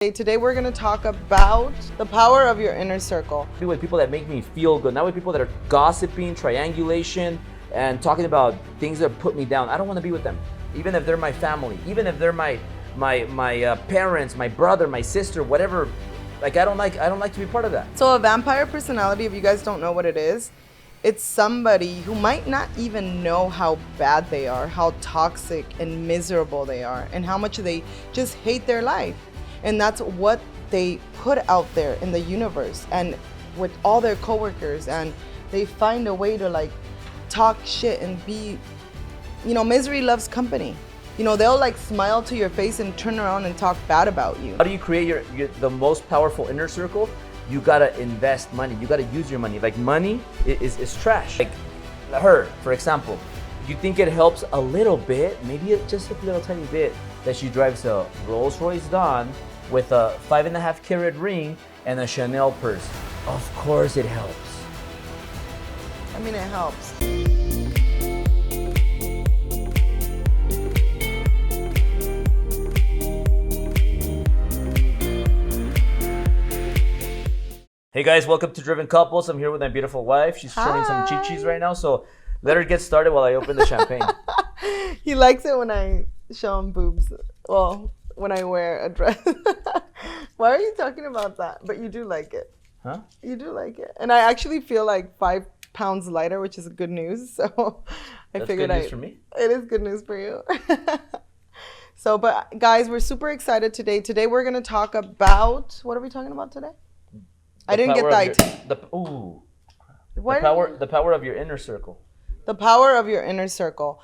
Today we're going to talk about the power of your inner circle. Be with people that make me feel good, not with people that are gossiping, triangulation, and talking about things that put me down. I don't want to be with them, even if they're my family, even if they're my parents, my brother, my sister, whatever. Like I don't like to be part of that. So a vampire personality, if you guys don't know what it is, it's somebody who might not even know how bad they are, how toxic and miserable they are, and how much they just hate their life. And that's what they put out there in the universe and with all their coworkers, and they find a way to like talk shit and be, misery loves company. They'll like smile to your face and turn around and talk bad about you. How do you create the most powerful inner circle? You gotta invest money. You gotta use your money. Like money is trash. Like her, for example, you think it helps a little bit, maybe just a little tiny bit, that she drives a Rolls-Royce Dawn with a 5.5 carat ring and a Chanel purse. Of course it helps. I mean, it helps. Hey guys, welcome to Driven Couples. I'm here with my beautiful wife. She's showing some chichis right now, so let her get started while I open the champagne. He likes it when I show him boobs. Well, when I wear a dress. Why are you talking about that? But you do like it. Huh? You do like it. And I actually feel like 5 pounds lighter, which is good news. So I figured good news for me? It is good news for you. So, but guys, we're super excited today. Today we're going to talk about, what are we talking about today? I didn't get that. The power of your inner circle. The power of your inner circle.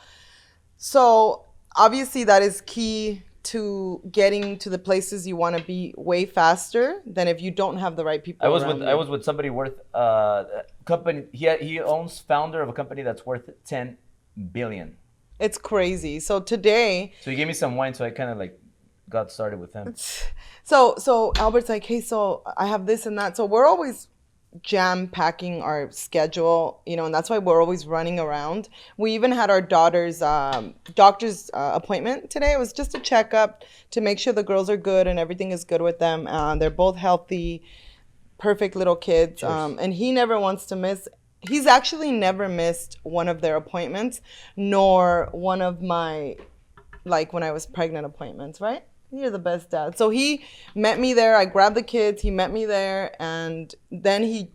So obviously that is key to getting to the places you want to be way faster than if you don't have the right people. I was with somebody worth company. He owns founder of a company that's worth 10 billion. It's crazy. So today. So he gave me some wine, so I kind of like got started with him. So Albert's like, hey, so I have this and that. So we're always jam packing our schedule, and that's why we're always running around. We even had our daughter's doctor's appointment today. It was just a checkup to make sure the girls are good and everything is good with them. They're both healthy, perfect little kids. And he never wants to miss. He's actually never missed one of their appointments, nor one of my, like when I was pregnant appointments, right? You're the best dad. So he met me there. I grabbed the kids. He met me there. And then he,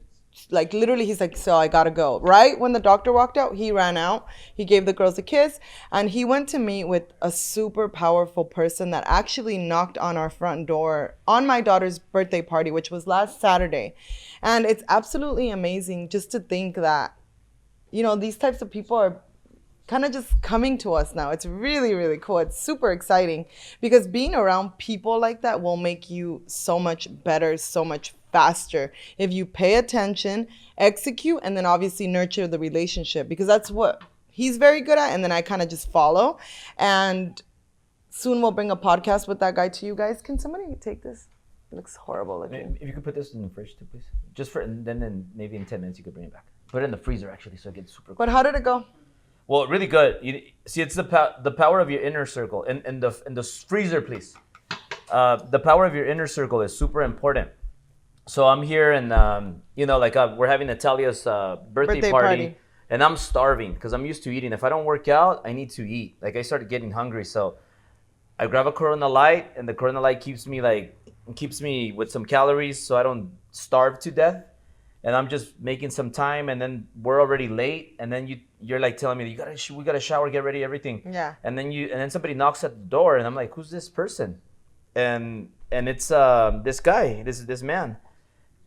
like, literally, he's like, so I got to go. Right when the doctor walked out, he ran out. He gave the girls a kiss. And he went to meet with a super powerful person that actually knocked on our front door on my daughter's birthday party, which was last Saturday. And it's absolutely amazing just to think that, these types of people are kind of just coming to us now. It's really, really cool. It's super exciting because being around people like that will make you so much better, so much faster if you pay attention, execute, and then obviously nurture the relationship, because that's what he's very good at. And then I kind of just follow. And soon we'll bring a podcast with that guy to you guys. Can somebody take this? It looks horrible looking. If you could put this in the fridge too, please. Just for, and then maybe in 10 minutes you could bring it back. Put it in the freezer actually, so it gets super cool. But how did it go? Well, really good. See, it's the power of your inner circle. In the freezer, please. The power of your inner circle is super important. So I'm here, and we're having Natalia's birthday party, and I'm starving because I'm used to eating. If I don't work out, I need to eat. Like I started getting hungry, so I grab a Corona Light, and the Corona Light keeps me with some calories, so I don't starve to death. And I'm just making some time, and then we're already late, and then you're like telling me we gotta shower, get ready, everything. Yeah. And then somebody knocks at the door, and I'm like, who's this person? And it's this guy, this man,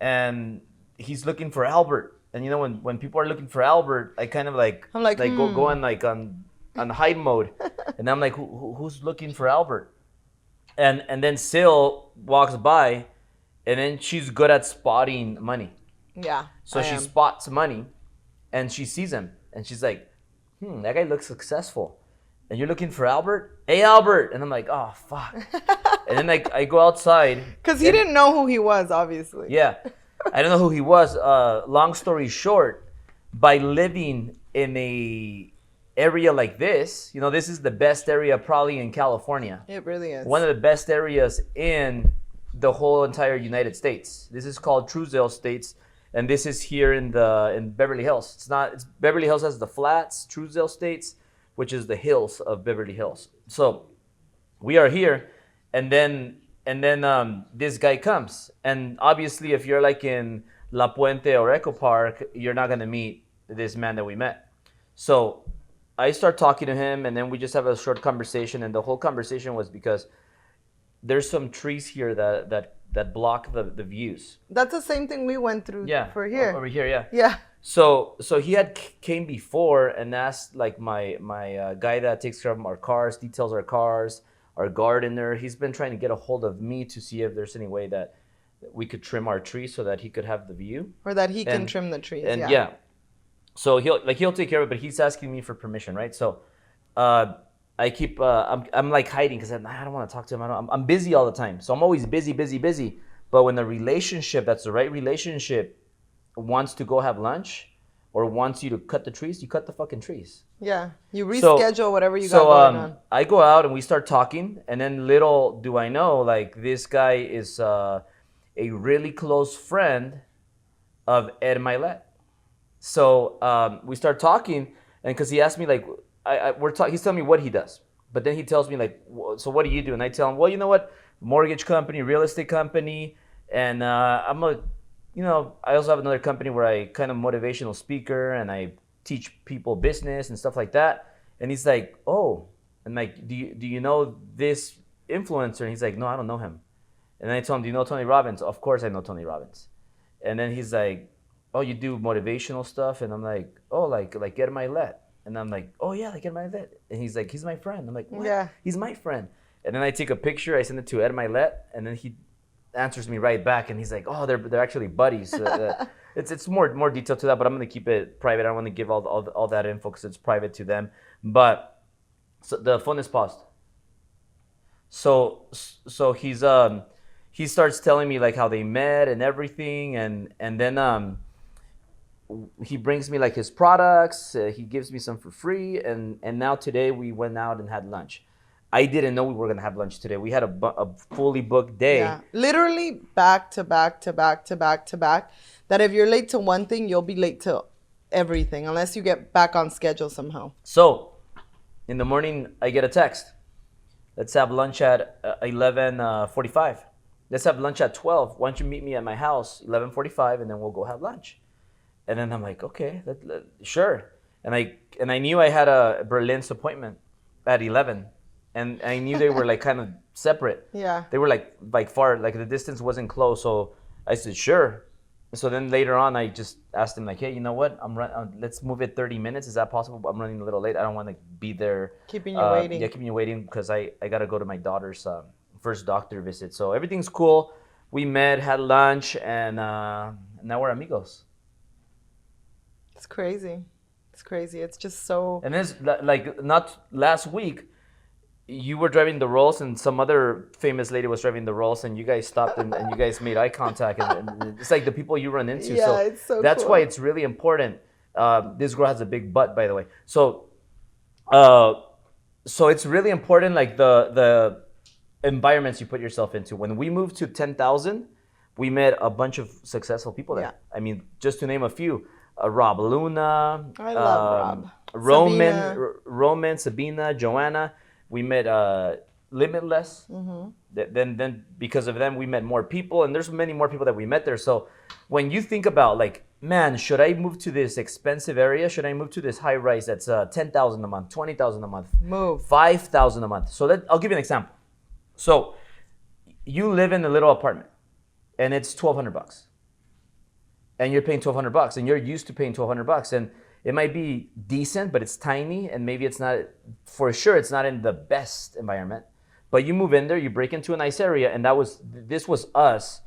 and he's looking for Albert. And when people are looking for Albert, I kind of go on hide mode, and I'm like, who's looking for Albert? And then Syl walks by, and then she's good at spotting money. Yeah. So she spots money, and she sees him, and she's like, that guy looks successful. And you're looking for Albert? Hey, Albert. And I'm like, oh, fuck. And then I go outside. Because he didn't know who he was, obviously. Yeah. I don't know who he was. Long story short, by living in a area like this, this is the best area probably in California. It really is. One of the best areas in the whole entire United States. This is called Truesdale States, and this is here in Beverly Hills. It's Beverly Hills has the flats, Truesdale States, which is the hills of Beverly Hills. So we are here, and then this guy comes, and obviously if you're like in La Puente or Echo Park, you're not gonna meet this man that we met. So I start talking to him, and then we just have a short conversation, and the whole conversation was because there's some trees here that block the views. That's the same thing we went through for here. Over here, yeah. Yeah. So he had came before and asked like my guy that takes care of our cars, details our cars, our gardener. He's been trying to get a hold of me to see if there's any way that we could trim our trees so that he could have the view. Or that he can trim the trees. And yeah. So he'll take care of it, but he's asking me for permission, right? So I keep I'm like hiding because I don't want to talk to him. I'm busy all the time, so I'm always busy. But when the relationship that's the right relationship wants to go have lunch or wants you to cut the trees, you cut the fucking trees. Yeah, you reschedule whatever you got going on. I go out and we start talking, and then little do I know, like this guy is a really close friend of Ed Milet. So we start talking, and because he asked me like. He's telling me what he does, but then he tells me like, so what do you do? And I tell him, well, you know what, mortgage company, real estate company, and I also have another company where I kind of motivational speaker and I teach people business and stuff like that. And he's like, oh, and like, do you know this influencer? And he's like, no, I don't know him. And then I tell him, do you know Tony Robbins? Of course I know Tony Robbins. And then he's like, oh, you do motivational stuff? And I'm like, oh, like Ed Milet. And I'm like, oh yeah, like Ed Milet. And he's like, he's my friend. I'm like, what? Yeah. He's my friend. And then I take a picture, I send it to Ed Milet, and then he answers me right back, and he's like, oh, they're actually buddies. It's more detail to that, but I'm gonna keep it private. I don't want to give all that info because it's private to them. But so the phone is paused. So he starts telling me like how they met and everything, and then he brings me like his products. He gives me some for free, and now today we went out and had lunch. I didn't know we were gonna have lunch today. We had a fully booked day. Yeah, literally back to back to back to back to back. That if you're late to one thing, you'll be late to everything unless you get back on schedule somehow. So, in the morning, I get a text. Let's have lunch at 11:45. Let's have lunch at 12. Why don't you meet me at my house 11:45, and then we'll go have lunch. And then I'm like, okay, sure. And I knew I had a Berlin's appointment at 11. And I knew they were like kind of separate. Yeah. They were like far, like the distance wasn't close. So I said, sure. So then later on, I just asked him like, hey, you know what? Let's move it 30 minutes. Is that possible? I'm running a little late. I don't want to be there. Keeping you waiting. Yeah, keeping you waiting because I got to go to my daughter's first doctor visit. So everything's cool. We met, had lunch, and now we're amigos. It's crazy. It's crazy. It's just so. And this, like, not last week, you were driving the Rolls and some other famous lady was driving the Rolls, and you guys stopped and you guys made eye contact. And it's like the people you run into. Yeah, it's so that's cool. Why it's really important. This girl has a big butt, by the way. So it's really important, like the environments you put yourself into. When we moved to 10,000, we met a bunch of successful people there. Yeah. I mean, just to name a few. Rob Luna. I love Rob. Roman, Sabina, Joanna. We met Limitless. Mm-hmm. Then because of them, we met more people. And there's many more people that we met there. So when you think about like, man, should I move to this expensive area? Should I move to this high rise that's 10,000 a month, 20,000 a month? Move. 5,000 a month. So I'll give you an example. So you live in a little apartment and it's $1,200. And you're paying $1,200, and you're used to paying $1,200, and it might be decent, but it's tiny, and maybe it's not, for sure, it's not in the best environment. But you move in there, you break into a nice area, and this was us,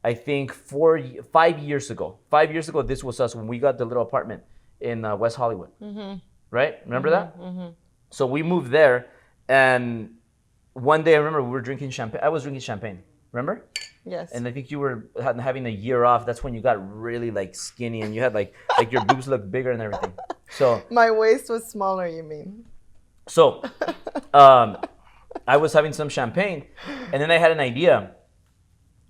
I think 5 years ago. 5 years ago, this was us when we got the little apartment in West Hollywood, mm-hmm. Right? Remember that? Mm-hmm. So we moved there, and one day I remember we were drinking champagne. I was drinking champagne. Remember? Yes. And I think you were having a year off. That's when you got really like skinny and you had like your boobs looked bigger and everything. So my waist was smaller, you mean? So I was having some champagne, and then I had an idea.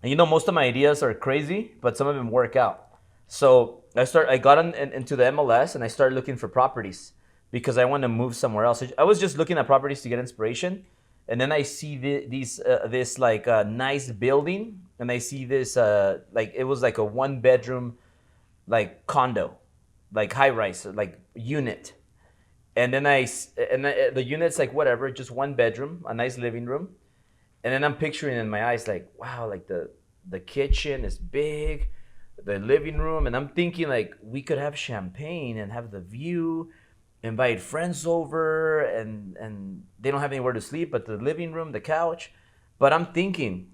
And most of my ideas are crazy, but some of them work out. So I got into the MLS and I started looking for properties because I want to move somewhere else. I was just looking at properties to get inspiration, and then I see this like nice building, and I see this like it was like a 1-bedroom like condo, like high rise, like unit. And then the unit's like whatever, just 1 bedroom, a nice living room. And then I'm picturing in my eyes like, wow, like the kitchen is big, the living room, and I'm thinking like we could have champagne and have the view, invite friends over, and they don't have anywhere to sleep but the living room, the couch. But I'm thinking,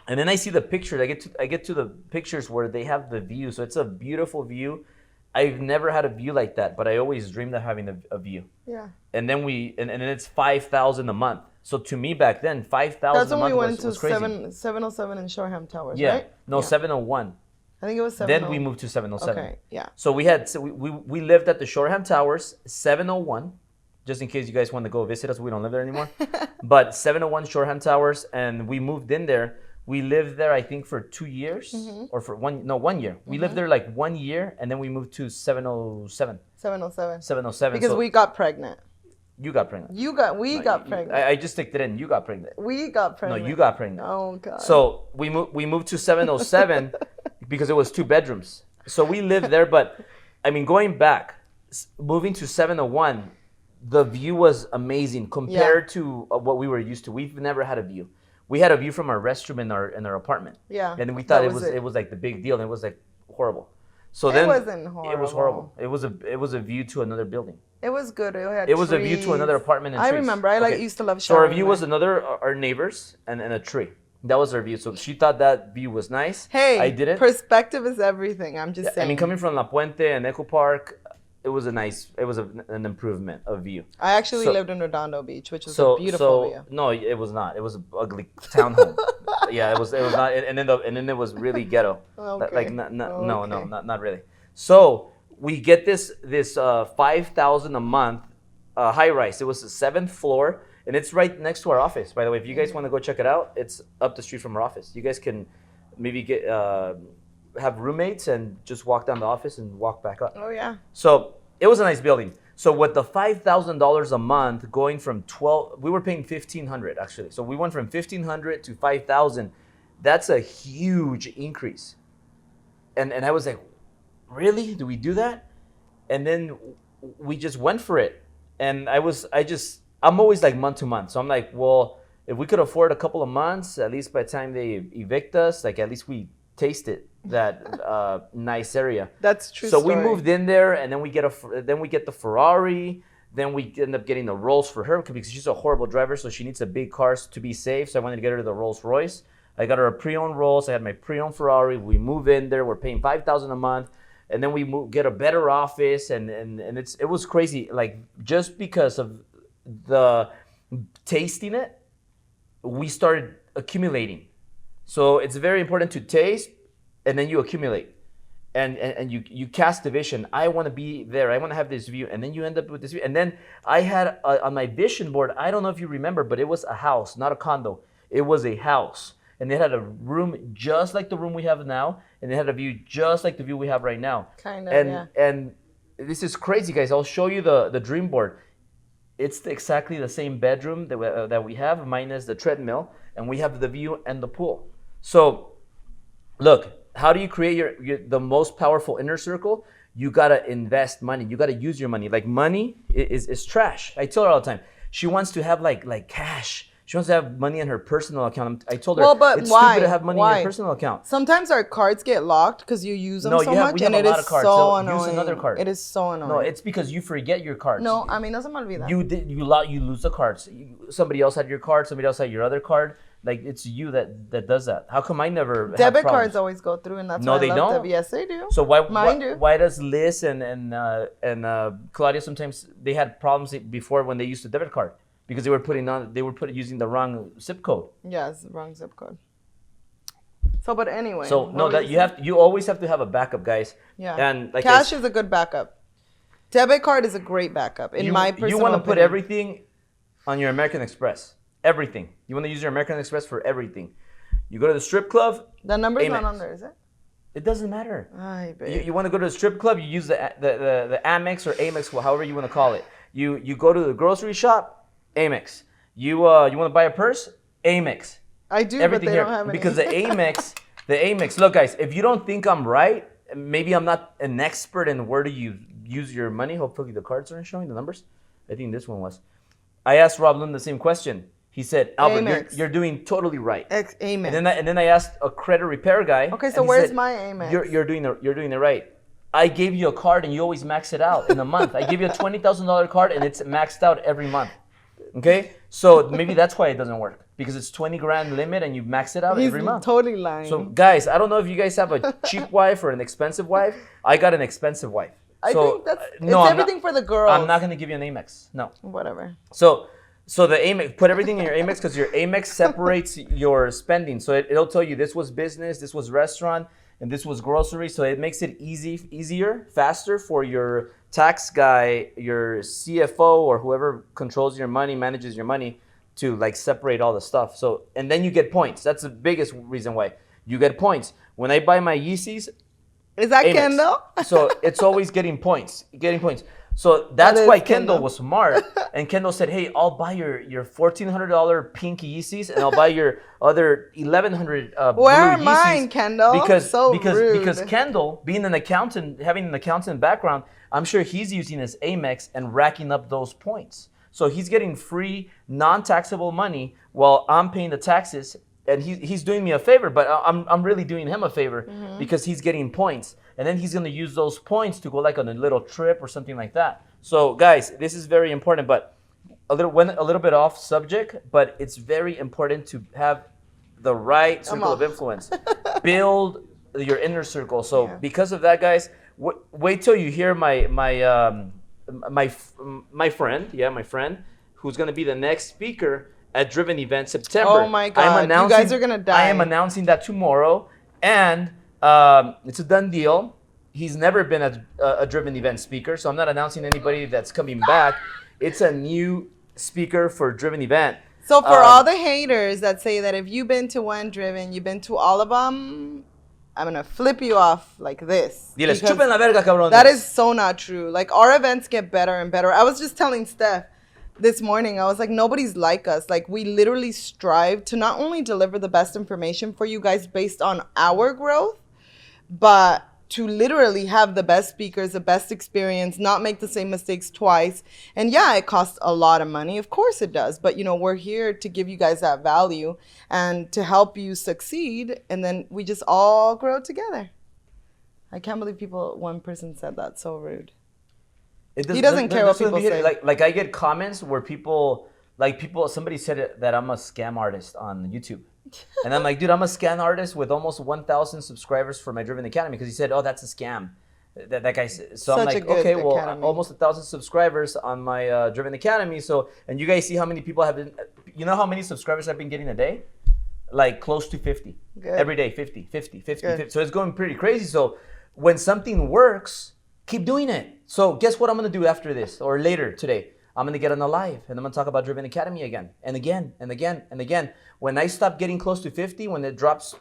and then I see the pictures. I get to the pictures where they have the view, so it's a beautiful view. I've never had a view like that, but I always dreamed of having a view. Yeah. And then and it's $5,000 a month. So to me back then, $5,000 That's a when we month went was to crazy. 707 in Shoreham Towers, Yeah. right? No, Yeah. 701. I think it was 701. Then we moved to 707. Okay, yeah. So we lived at the Shoreham Towers, 701, just in case you guys want to go visit us. We don't live there anymore. But 701 Shoreham Towers, and we moved in there. We lived there, I think, for 2 years, or for 1 year. We lived there like 1 year, and then we moved to 707. 707. 707. Because we got pregnant. You got pregnant. We got pregnant. I just sticked it in. You got pregnant. We got pregnant. No, you got pregnant. Oh, God. So we moved to 707 because it was 2 bedrooms. So we lived there, but I mean, going back, moving to 701, the view was amazing compared to what we were used to. We've never had a view. We had a view from our restroom in our apartment. Yeah. And we thought it was like the big deal, and it was like horrible. So it wasn't horrible. It was horrible. It was a view to another building. It was good. It was a view to another apartment. And I trees. remember. I used to love So our showering view there. was our neighbors and a tree. That was our view. So she thought that view was nice. Hey, I didn't. Perspective is everything. I'm just saying. I mean, coming from La Puente and Echo Park, it was an improvement of view. I actually lived in Redondo Beach, which was a beautiful view. No, it was not. It was an ugly townhome. Yeah, it was not. And then it was really ghetto. Okay. Like no, not really. So we get this $5,000 a month high rise. It was the 7th floor, and it's right next to our office. By the way, if you guys want to go check it out, it's up the street from our office. You guys can maybe have roommates and just walk down the office and walk back up. Oh yeah. So it was a nice building. So with the $5,000 a month going from 12, we were paying $1,500 actually. So we went from $1,500 to $5,000. That's a huge increase. And I was like, really? Do we do that? And then we just went for it. And I'm always like month to month. So I'm like, well, if we could afford a couple of months, at least by the time they evict us, like at least we tasted that nice area. That's true. So we moved in there, and then we get the Ferrari. Then we end up getting the Rolls for her because she's a horrible driver, so she needs a big car to be safe. So I wanted to get her the Rolls Royce. I got her a pre-owned Rolls. I had my pre-owned Ferrari. We move in there. We're paying $5,000 a month, and then we get a better office, and it was crazy. Like just because of the tasting it, we started accumulating. So it's very important to taste, and then you accumulate, and you cast the vision. I want to be there. I want to have this view, and then you end up with this view. And then I had on my vision board. I don't know if you remember, but it was a house, not a condo. It was a house, and it had a room just like the room we have now, and it had a view just like the view we have right now. Kind of, yeah. And this is crazy, guys. I'll show you the dream board. It's exactly the same bedroom that we have, minus the treadmill, and we have the view and the pool. So, look, how do you create the most powerful inner circle? You gotta invest money. You gotta use your money. Like money is trash. I tell her all the time. She wants to have like cash. She wants to have money in her personal account. I told her it's stupid to have money in your personal account. Sometimes our cards get locked because you use them so much, we have and a lot of cards, so so annoying. use another card. It is so annoying. No, it's because you forget your cards. No, I mean, no se me olvida. You lose the cards. Somebody else had your card. Somebody else had your other card. Like it's you that does that. How come I never have Debit problems? cards always go through, and that's No, why they I love don't. them. Yes, they do. So do. why does Liz and Claudia sometimes they had problems before when they used the debit card because they were using the wrong zip code. Yes, wrong zip code. So, but anyway. So no, that you always have to have a backup, guys. Yeah. And like cash is a good backup. Debit card is a great backup in my personal You want to put opinion. everything on your American Express. Everything. You want to use your American Express for everything. You go to the strip club. The number's Amex. not on there, is it? It doesn't matter. Ay, babe. You want to go to the strip club, you use the Amex or Amex, however you want to call it. You go to the grocery shop, Amex. You want to buy a purse, Amex. I do, Everything but they here don't have any. because the Amex. Look, guys, if you don't think I'm right, maybe I'm not an expert in where do you use your money. Hopefully the cards aren't showing the numbers. I think this one was. I asked Rob Lund the same question. He said, Albert, you're doing totally right. Amex. And then I asked a credit repair guy. Okay, so where's my Amex? You're doing it right. I gave you a card and you always max it out in a month. I gave you a $20,000 card and it's maxed out every month. Okay, so maybe that's why it doesn't work, because it's 20 grand limit and you max it out every month. Totally lying. So guys, I don't know if you guys have a cheap wife or an expensive wife. I got an expensive wife. I think it's I'm everything for the girls. I'm not gonna give you an Amex. No. Whatever. So the Amex, put everything in your Amex because your Amex separates your spending. So it'll tell you this was business, this was restaurant, and this was grocery. So it makes it easier, faster for your tax guy, your CFO, or whoever controls your money, manages your money, to like separate all the stuff. So, and then you get points. That's the biggest reason why you get points. When I buy my Yeezys, is that Amex. Kendall? So it's always getting points. So that's why Kendall was smart. And Kendall said, hey, I'll buy your $1,400 pink Yeezys and I'll buy your other $1,100 blue Where are Yeezys. mine, Kendall? Because rude. Kendall, being an accountant, having an accountant background, I'm sure he's using his Amex and racking up those points. So he's getting free, non-taxable money while I'm paying the taxes. And he's doing me a favor, but I'm really doing him a favor because he's getting points. And then he's going to use those points to go like on a little trip or something like that. So guys, this is very important, but a little bit off subject, but it's very important to have the right circle of influence. Build your inner circle. So because of that, guys, wait till you hear my friend, who's going to be the next speaker at Driven Event September. Oh my God, you guys are gonna die. I am announcing that tomorrow, and it's a done deal. He's never been a Driven Event speaker, so I'm not announcing anybody that's coming back. It's a new speaker for Driven Event. So for all the haters that say that if you've been to one Driven, you've been to all of them, I'm gonna flip you off like this. Diles, chupen la verga, cabrones. That is so not true. Like, our events get better and better. I was just telling Steph this morning, I was like, nobody's like us. Like, we literally strive to not only deliver the best information for you guys based on our growth, but to literally have the best speakers, the best experience, not make the same mistakes twice. And yeah, it costs a lot of money. Of course it does. But, we're here to give you guys that value and to help you succeed. And then we just all grow together. I can't believe one person said that. So rude. He doesn't care what people say. Like I get comments where somebody said that I'm a scam artist on YouTube. And I'm like, dude, I'm a scam artist with almost 1,000 subscribers for my Driven Academy, because he said, oh, that's a scam. That guy said. So I'm like, okay, well, almost 1,000 subscribers on my Driven Academy. So, and you guys see how many people have been, how many subscribers I've been getting a day? Like close to 50. Good. Every day, 50. So it's going pretty crazy. So when something works, keep doing it. So guess what I'm going to do after this or later today? I'm going to get on a live and I'm going to talk about Driven Academy again and again and again and again. When I stop getting close to 50, when it drops,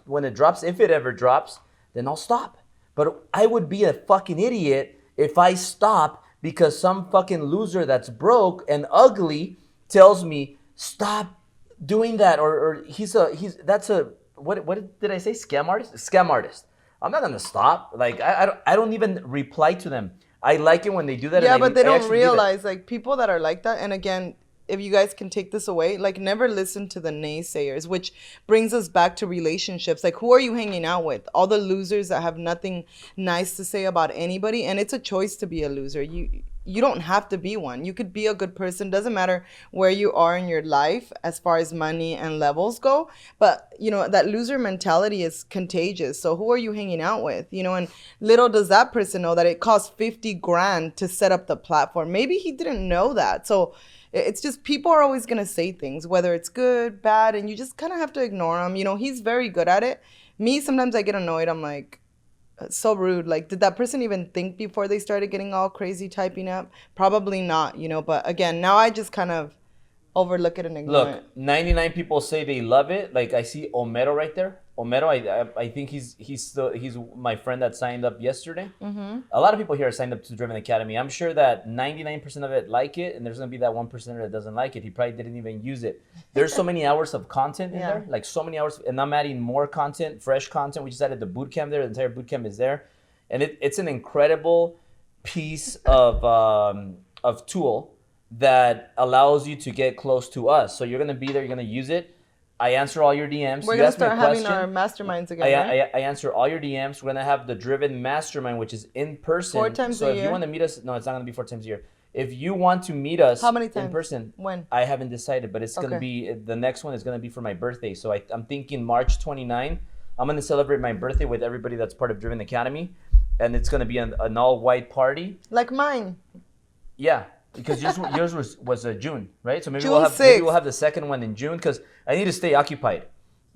if it ever drops, then I'll stop. But I would be a fucking idiot if I stop because some fucking loser that's broke and ugly tells me stop doing that, or what did I say? Scam artist? Scam artist. I'm not going to stop. Like I don't even reply to them. I like it when they do that. Yeah, but they don't realize, like, people that are like that. And again, if you guys can take this away, like, never listen to the naysayers, which brings us back to relationships. Like, who are you hanging out with? All the losers that have nothing nice to say about anybody. And it's a choice to be a loser. You don't have to be one. You could be a good person. Doesn't matter where you are in your life as far as money and levels go. But, that loser mentality is contagious. So who are you hanging out with? And little does that person know that it costs 50 grand to set up the platform. Maybe he didn't know that. So it's just, people are always going to say things, whether it's good, bad, and you just kind of have to ignore him. He's very good at it. Me, sometimes I get annoyed. I'm like, so rude. Like, did that person even think before they started getting all crazy typing up? Probably not, but again, now I just kind of overlook it and ignore it. Look, 99 people say they love it. Like I see Omero right there. Omero, I think he's my friend that signed up yesterday. Mm-hmm. A lot of people here are signed up to Driven Academy. I'm sure that 99% of it like it, and there's gonna be that 1% that doesn't like it. He probably didn't even use it. There's so many hours of content in there, like so many hours, and I'm adding more content, fresh content. We just added the boot camp there. The entire boot camp is there, and it's an incredible piece of tool that allows you to get close to us. So you're gonna be there. You're gonna use it. I answer all your DMs. We're going to start having our masterminds again, right? I answer all your DMs. We're going to have the Driven Mastermind, which is in person. 4 times a year. So if you want to meet us, no, it's not going to be 4 times a year. If you want to meet us how many times? In person, when? I haven't decided, but it's going to be, the next one is going to be for my birthday. So I'm thinking March 29. I'm going to celebrate my birthday with everybody that's part of Driven Academy. And it's going to be an all-white party. Like mine. Yeah. Because yours was June, right? So maybe June we'll have the second one in June because I need to stay occupied.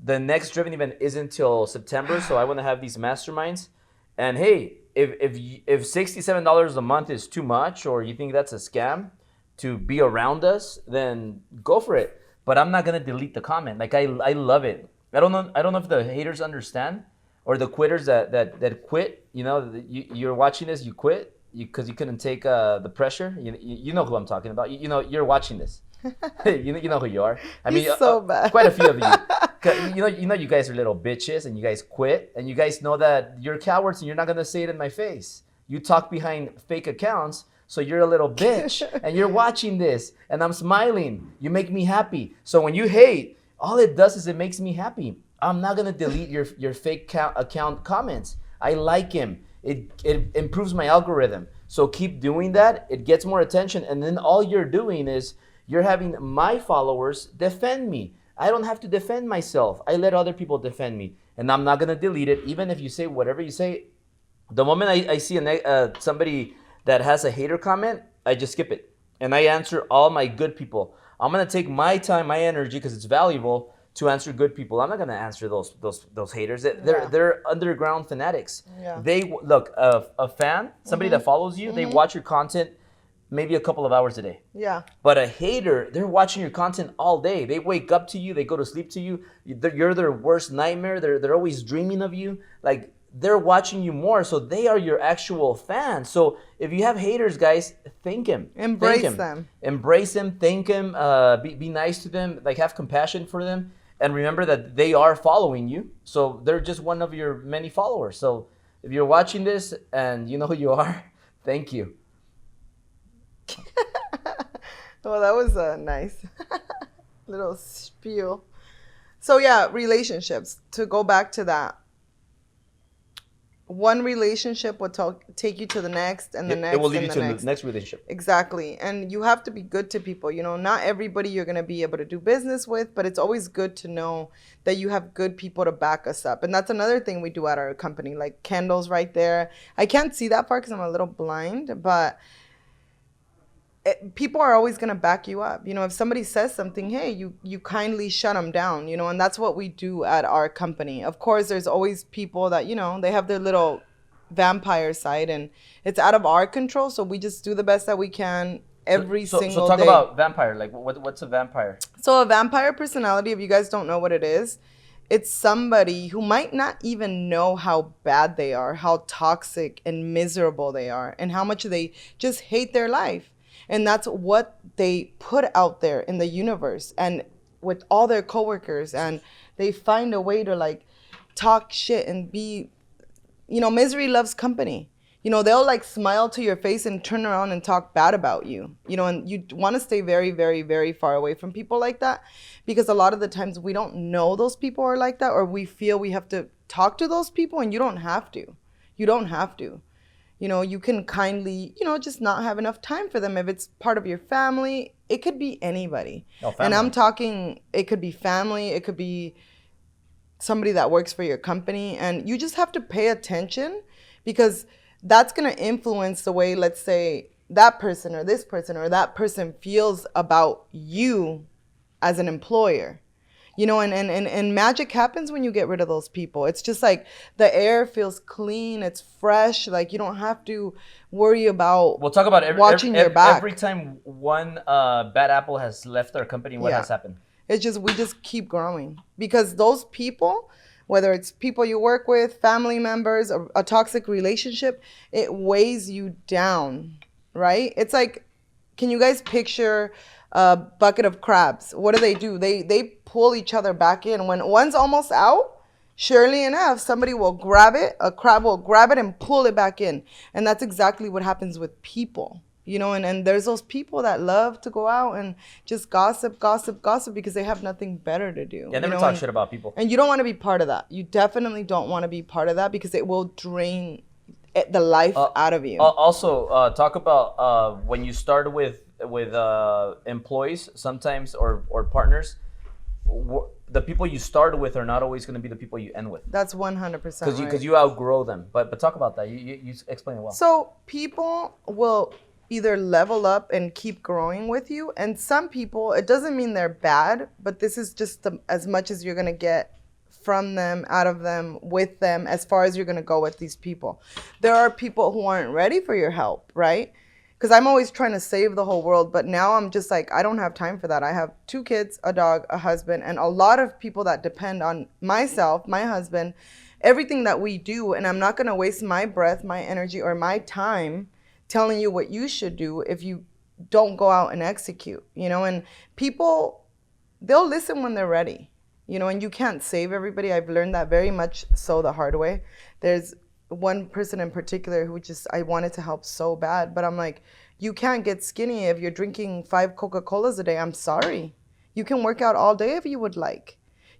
The next Driven event isn't until September, so I want to have these masterminds. And hey, if $67 a month is too much, or you think that's a scam to be around us, then go for it. But I'm not gonna delete the comment. Like I love it. I don't know if the haters understand, or the quitters that quit. You know, you're watching this, you quit. Because you couldn't take the pressure. You know who I'm talking about. You know, you're watching this. you know who you are. I mean, so bad. Quite a few of you. You know, you guys are little bitches, and you guys quit, and you guys know that you're cowards, and you're not gonna say it in my face. You talk behind fake accounts, so you're a little bitch, and you're watching this, and I'm smiling. You make me happy. So when you hate, all it does is it makes me happy. I'm not gonna delete your fake account comments. I like him. It improves my algorithm. So keep doing that. It gets more attention. And then all you're doing is you're having my followers defend me. I don't have to defend myself. I let other people defend me. And I'm not going to delete it. Even if you say whatever you say, the moment I see somebody that has a hater comment, I just skip it. And I answer all my good people. I'm going to take my time, my energy, because it's valuable, to answer good people. I'm not gonna answer those haters. They're underground fanatics. Yeah. They look a fan, somebody that follows you. They watch your content maybe a couple of hours a day. Yeah. But a hater, they're watching your content all day. They wake up to you. They go to sleep to you. You're their worst nightmare. They're always dreaming of you. Like they're watching you more. So they are your actual fans. So if you have haters, guys, thank him. Embrace them. Embrace them. Thank him. Be nice to them. Like have compassion for them. And remember that they are following you. So they're just one of your many followers. So if you're watching this and you know who you are, thank you. Well, that was a nice little spiel. So yeah, relationships. To go back to that. One relationship will take you to the next and the next. It will lead you to the next relationship. Exactly. And you have to be good to people. You know, not everybody you're going to be able to do business with, but it's always good to know that you have good people to back us up. And that's another thing we do at our company, like Kendall's right there. I can't see that far because I'm a little blind, but people are always going to back you up. You know, if somebody says something, hey, you kindly shut them down, you know, and that's what we do at our company. Of course, there's always people that, you know, they have their little vampire side and it's out of our control. So we just do the best that we can every single day. So talk about vampire. Like what's a vampire? So a vampire personality, if you guys don't know what it is, it's somebody who might not even know how bad they are, how toxic and miserable they are, and how much they just hate their life. And that's what they put out there in the universe and with all their coworkers. And they find a way to like talk shit and be, you know, misery loves company. You know, they'll like smile to your face and turn around and talk bad about you. You know, and you want to stay very, very, very far away from people like that. Because a lot of the times we don't know those people are like that, or we feel we have to talk to those people, and you don't have to. You don't have to. You know, you can kindly, you know, just not have enough time for them. If it's part of your family, it could be anybody. Oh, family. And I'm talking, it could be family, it could be somebody that works for your company. And you just have to pay attention, because that's going to influence the way, let's say, that person or this person or that person feels about you as an employer. And magic happens when you get rid of those people. It's just like the air feels clean, it's fresh, like you don't have to worry about We'll talk about watching your back. every time one bad apple has left our company. What has happened? It's just we just keep growing because those people, whether it's people you work with, family members, or a toxic relationship, it weighs you down, right? It's like, can you guys picture a bucket of crabs? What do? They pull each other back in. When one's almost out, surely enough, somebody will grab it, a crab will grab it and pull it back in. And that's exactly what happens with people. And there's those people that love to go out and just gossip because they have nothing better to do. Yeah, never talk shit about people. And you don't want to be part of that. You definitely don't want to be part of that because it will drain the life out of you. Also, talk about when you start with employees sometimes or partners, the people you start with are not always going to be the people you end with. That's 100% because you outgrow them. But talk about that. You explain it well. So people will either level up and keep growing with you, and some people, it doesn't mean they're bad, but this is just as much as you're going to get from them, out of them, with them, as far as you're going to go with these people. There are people who aren't ready for your help, right? Because I'm always trying to save the whole world, but now I'm just like, I don't have time for that. I have 2 kids, a dog, a husband, and a lot of people that depend on myself, my husband, everything that we do, and I'm not going to waste my breath, my energy, or my time telling you what you should do if you don't go out and execute, and people, they'll listen when they're ready, and you can't save everybody. I've learned that very much so the hard way. There's one person in particular who I wanted to help so bad, but I'm like, you can't get skinny if you're drinking 5 Coca-Colas a day. I'm sorry. You can work out all day if you would like.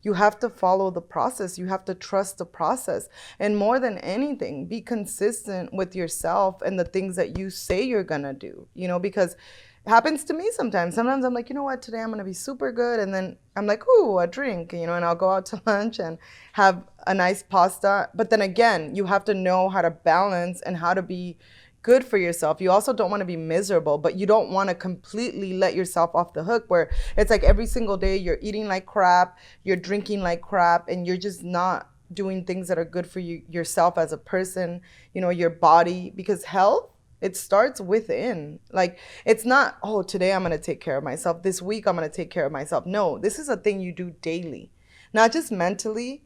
You have to follow the process. You have to trust the process. And more than anything, be consistent with yourself and the things that you say you're going to do, because it happens to me sometimes. Sometimes I'm like, you know what, today I'm going to be super good. And then I'm like, ooh, a drink, and I'll go out to lunch and have a nice pasta. But then again, you have to know how to balance and how to be good for yourself. You also don't want to be miserable, but you don't want to completely let yourself off the hook where it's like every single day you're eating like crap, you're drinking like crap, and you're just not doing things that are good for you, yourself as a person, your body, because health, it starts within. Like, it's not, oh, today I'm going to take care of myself. This week I'm going to take care of myself. No, this is a thing you do daily, not just mentally,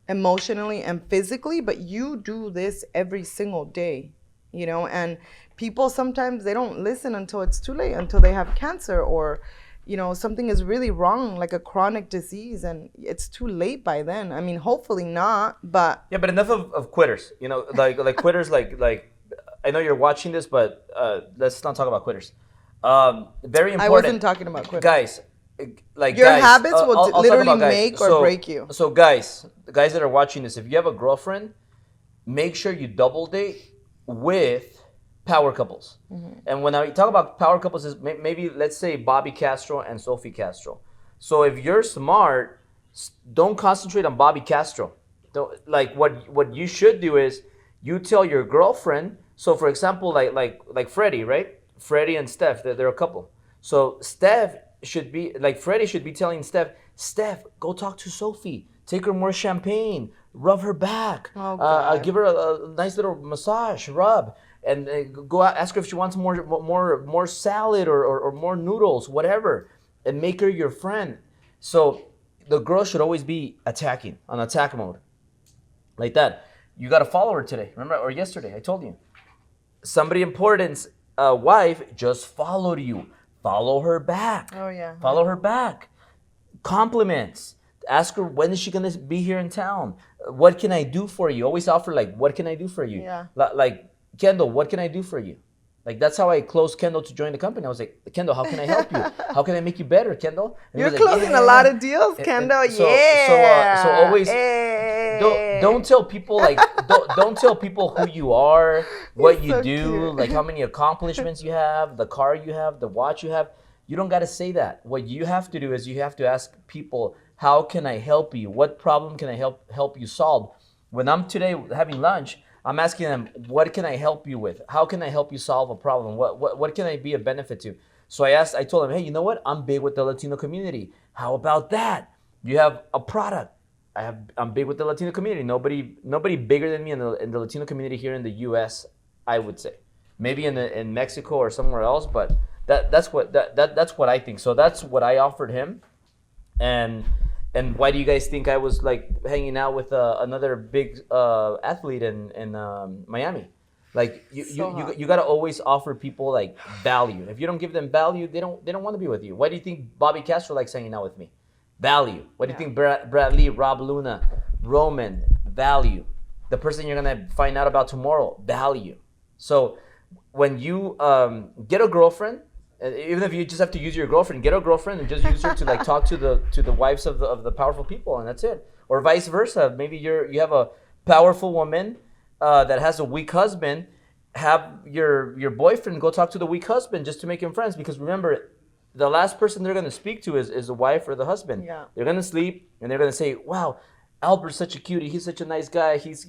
emotionally, and physically, but you do this every single day. And people sometimes they don't listen until it's too late, until they have cancer or, something is really wrong, like a chronic disease, and it's too late by then. I mean, hopefully not, but. Yeah, but enough of quitters, like quitters, like I know you're watching this, but let's not talk about quitters. Very important. I wasn't talking about quitters. Guys, your habits will literally make or break you. So guys, the guys that are watching this, if you have a girlfriend, make sure you double date with power couples. Mm-hmm. And when I talk about power couples, is maybe let's say Bobby Castro and Sophie Castro. So if you're smart, don't concentrate on Bobby Castro. Like what you should do is you tell your girlfriend. So for example, like Freddie, right? Freddie and Steph, they're a couple. So Steph should be like Freddie should be telling Steph, go talk to Sophie, take her more champagne, rub her back, give her a nice little massage, rub, and go out, ask her if she wants more salad or more noodles, whatever, and make her your friend. So the girl should always be on attack mode, like that. You got to follow her today, remember, or yesterday, I told you. Somebody important's wife just followed you. Follow her back. Oh, yeah. Follow her back. Compliments. Ask her, when is she going to be here in town? What can I do for you? Always offer, like, what can I do for you? Yeah. Like, Kendall, what can I do for you? Like, that's how I closed Kendall to join the company. I was like, Kendall, how can I help you? How can I make you better, Kendall? And you're closing a lot of deals, Kendall. So always, don't tell people, like, don't tell people who you are, what you do, cute. Like how many accomplishments you have, the car you have, the watch you have. You don't got to say that. What you have to do is you have to ask people, how can I help you? What problem can I help you solve? When I'm today having lunch, I'm asking them, what can I help you with? How can I help you solve a problem? What can I be a benefit to? So I told them, hey, you know what? I'm big with the Latino community. How about that? You have a product. I'm big with the Latino community. Nobody bigger than me in the Latino community here in the U.S. I would say, maybe in Mexico or somewhere else, but that's what I think. So that's what I offered him, and why do you guys think I was like hanging out with another big athlete in Miami? Like you got to always offer people like value. If you don't give them value, they don't want to be with you. Why do you think Bobby Castro likes hanging out with me? Value. What do you think Brad Lee, Rob Luna, Roman? Value. The person you're gonna find out about tomorrow. Value. So when you get a girlfriend, even if you just have to use your girlfriend, get a girlfriend and just use her to like talk to the wives of the powerful people, and that's it. Or vice versa. Maybe you have a powerful woman that has a weak husband. Have your boyfriend go talk to the weak husband just to make him friends, because remember, the last person they're going to speak to is the wife or the husband. Yeah. They're going to sleep and they're going to say, wow, Albert's such a cutie. He's such a nice guy. He's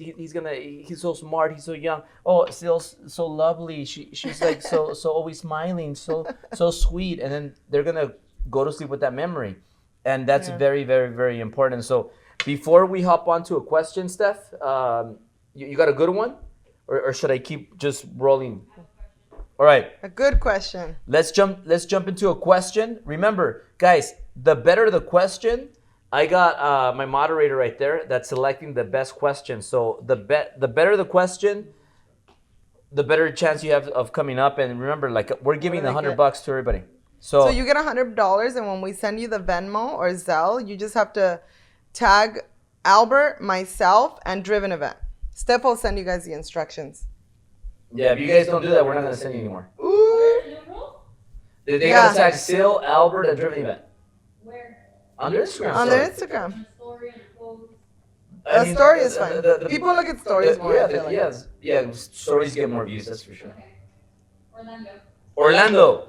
so smart. He's so young. Oh, Syl's so lovely. She's like so always smiling, so sweet. And then they're going to go to sleep with that memory. And that's very, very, very important. So before we hop on to a question, Steph, you got a good one? Or should I keep just rolling? All right. A good question. Let's jump into a question. Remember, guys, the better the question, I got my moderator right there that's selecting the best question. So the better the question, the better chance you have of coming up. And remember, like we're giving $100 to everybody. So you get $100, and when we send you the Venmo or Zelle, you just have to tag Albert, myself, and Driven Event. Steph will send you guys the instructions. Yeah, if you guys don't do that, we're not gonna send you anymore. Ooh. They gotta tag Syl, Albert, and Driven Event. Where? On their Instagram. On their Instagram. On story and post. A story is fine. People look at stories more. Yeah, stories get more views, that's for sure. Okay. Orlando.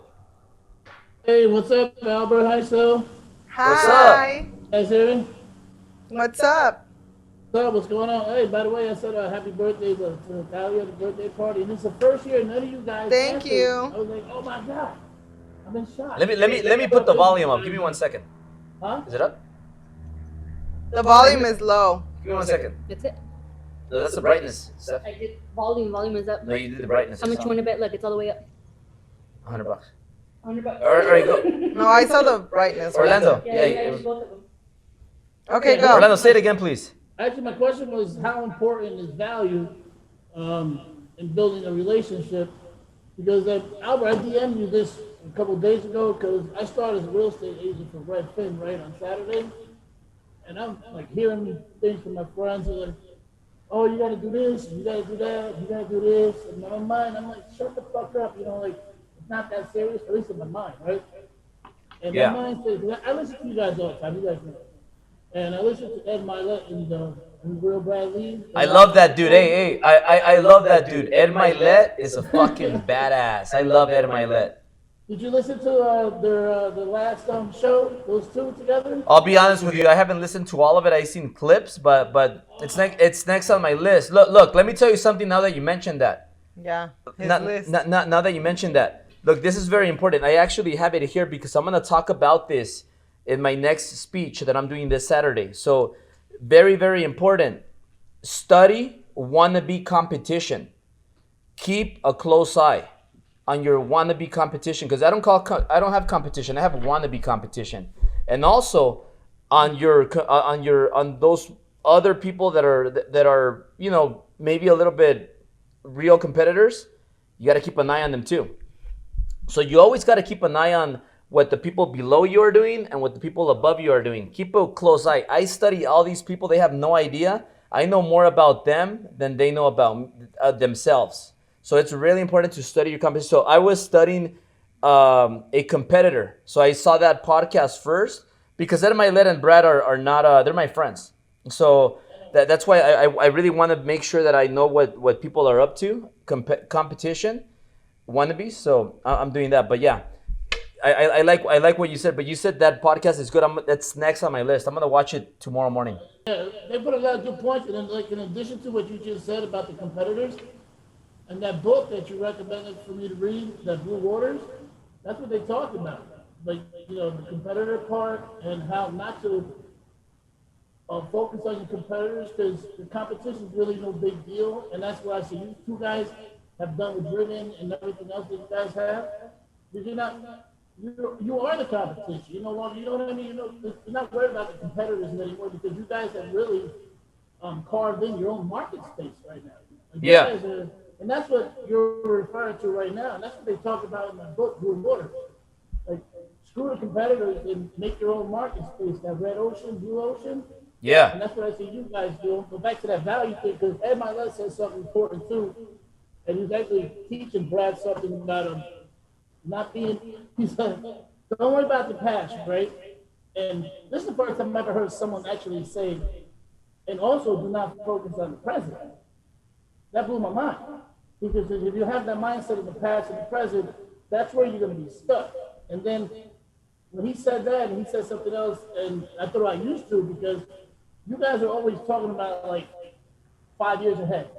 Hey, what's up, Albert? Hi, Syl. Hi. What's up? Guys, hear me? What's up? What's up? What's going on? Hey, by the way, I said happy birthday to Natalia, the birthday party, and it's the first year none of you guys. Thank answered. you. I was like, oh my god, I've been shocked. Let me put the volume up. Give me 1 second. Huh? Is it up? The volume is low. Give me 1 second. That's it. No, that's the brightness, Steph. I did volume. Volume is up. No, you did the brightness. How much you want to bet? Look, it's all the way up. $100. $100. All right, go. No, I saw the brightness. Orlando. Yeah, Yeah, both of them. Okay, go. Orlando, say it again, please. Actually, my question was how important is value in building a relationship? Because Albert, I DM'd you this a couple of days ago because I started as a real estate agent for Redfin right on Saturday, and I'm like hearing things from my friends who are like, "Oh, you got to do this, you got to do that, you got to do this." And in my mind, I'm like, "Shut the fuck up," like it's not that serious, at least in my mind, right? And Yeah. my mind says, I listen to you guys all the time, you guys know. And I listened to Ed Milet and Real Brad Lee. I love that dude. Hey, I love that dude. Ed Milet is a fucking badass. I love Ed Milet. Did you listen to the last show, those two together? I'll be honest with you. I haven't listened to all of it. I've seen clips, but it's next on my list. Look. Let me tell you something. Now that you mentioned that. Yeah. His list. Now that you mentioned that. Look, this is very important. I actually have it here because I'm gonna talk about this in my next speech that I'm doing this Saturday. So, very, very important. Study wannabe competition. Keep a close eye on your wannabe competition, because I don't have competition. I have wannabe competition, and also on those other people that are maybe a little bit real competitors. You got to keep an eye on them too. So you always got to keep an eye on what the people below you are doing and what the people above you are doing. Keep a close eye. I study all these people. They have no idea. I know more about them than they know about themselves. So it's really important to study your competition. So I was studying a competitor. So I saw that podcast first because Ed Milet and Brad are not, they're my friends. So that's why I really want to make sure that I know what people are up to, competition, wannabes. So I'm doing that. But yeah, I like what you said. But you said that podcast is good. That's next on my list. I'm gonna watch it tomorrow morning. Yeah, they put a lot of good points, and then, like in addition to what you just said about the competitors, and that book that you recommended for me to read, that Blue Waters, that's what they talk about. Like the competitor part and how not to focus on your competitors because the competition is really no big deal, and that's why I say you two guys have done with driven and everything else that you guys have. Because you're not, you are the competition. You no longer, you know what I mean. You're not worried about the competitors anymore because you guys have really carved in your own market space right now. Like you Yeah. guys are, and that's what you're referring to right now, and that's what they talk about in my book, Blue Water. Like, screw the competitors and make your own market space. That red ocean, blue ocean. And Yeah. that's what I see you guys do. But back to that value thing, because Ed Milet said something important too. And he's actually teaching Brad something about not being, he's like, don't worry about the past, right? And this is the first time I've ever heard someone actually say, and also do not focus on the present. That blew my mind. Because if you have that mindset in the past and the present, that's where you're going to be stuck. And then when he said that, and he said something else, and I thought I used to because you guys are always talking about like 5 years ahead.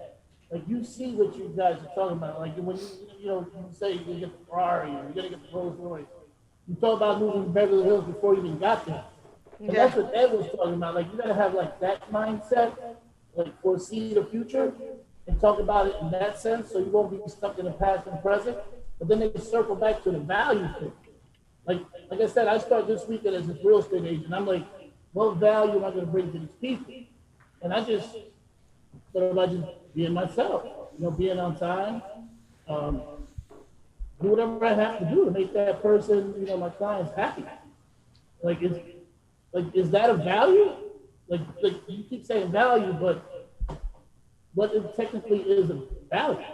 Like you see what you guys are talking about. Like when you say you're gonna get the Ferrari or you're gonna get the Rolls Royce. You talk about moving to Beverly Hills before you even got there. And that's what Ed was talking about. Like you gotta have like that mindset, like foresee the future and talk about it in that sense so you won't be stuck in the past and present. But then they circle back to the value thing. Like I said, I started this weekend as a real estate agent. I'm like, what value am I going to bring to these people? And I just thought about just being myself, being on time, um, do whatever I have to do to make that person, my clients happy. Like, is that a value? Like you keep saying value, but what it technically is a value?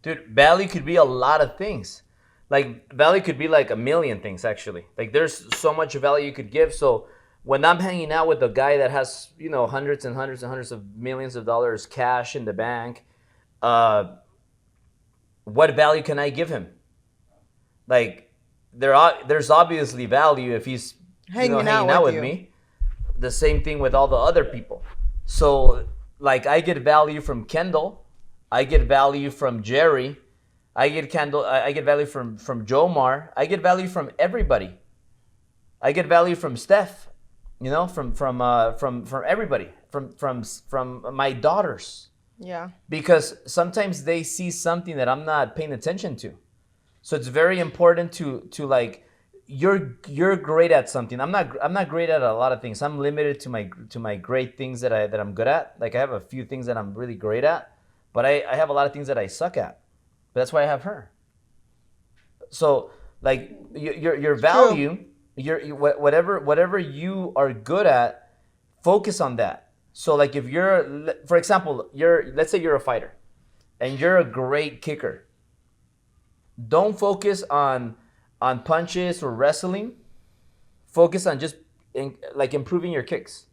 Dude, value could be a lot of things. Like value could be like a million things actually. Like there's so much value you could give. So when I'm hanging out with a guy that has, hundreds and hundreds and hundreds of millions of dollars cash in the bank, what value can I give him? Like there's obviously value if he's hanging out with me. The same thing with all the other people. So like I get value from Kendall, I get value from Jerry, I get value from Jomar, I get value from everybody. I get value from Steph, from everybody, from my daughters. Yeah. Because sometimes they see something that I'm not paying attention to. So it's very important to like you're great at something. I'm not great at a lot of things. I'm limited to my great things that I'm good at. Like I have a few things that I'm really great at, but I have a lot of things that I suck at. But that's why I have her. So like your value, whatever you are good at, focus on that. So like if you're, for example, let's say you're a fighter and you're a great kicker. Don't focus on punches or wrestling. Focus on just improving your kicks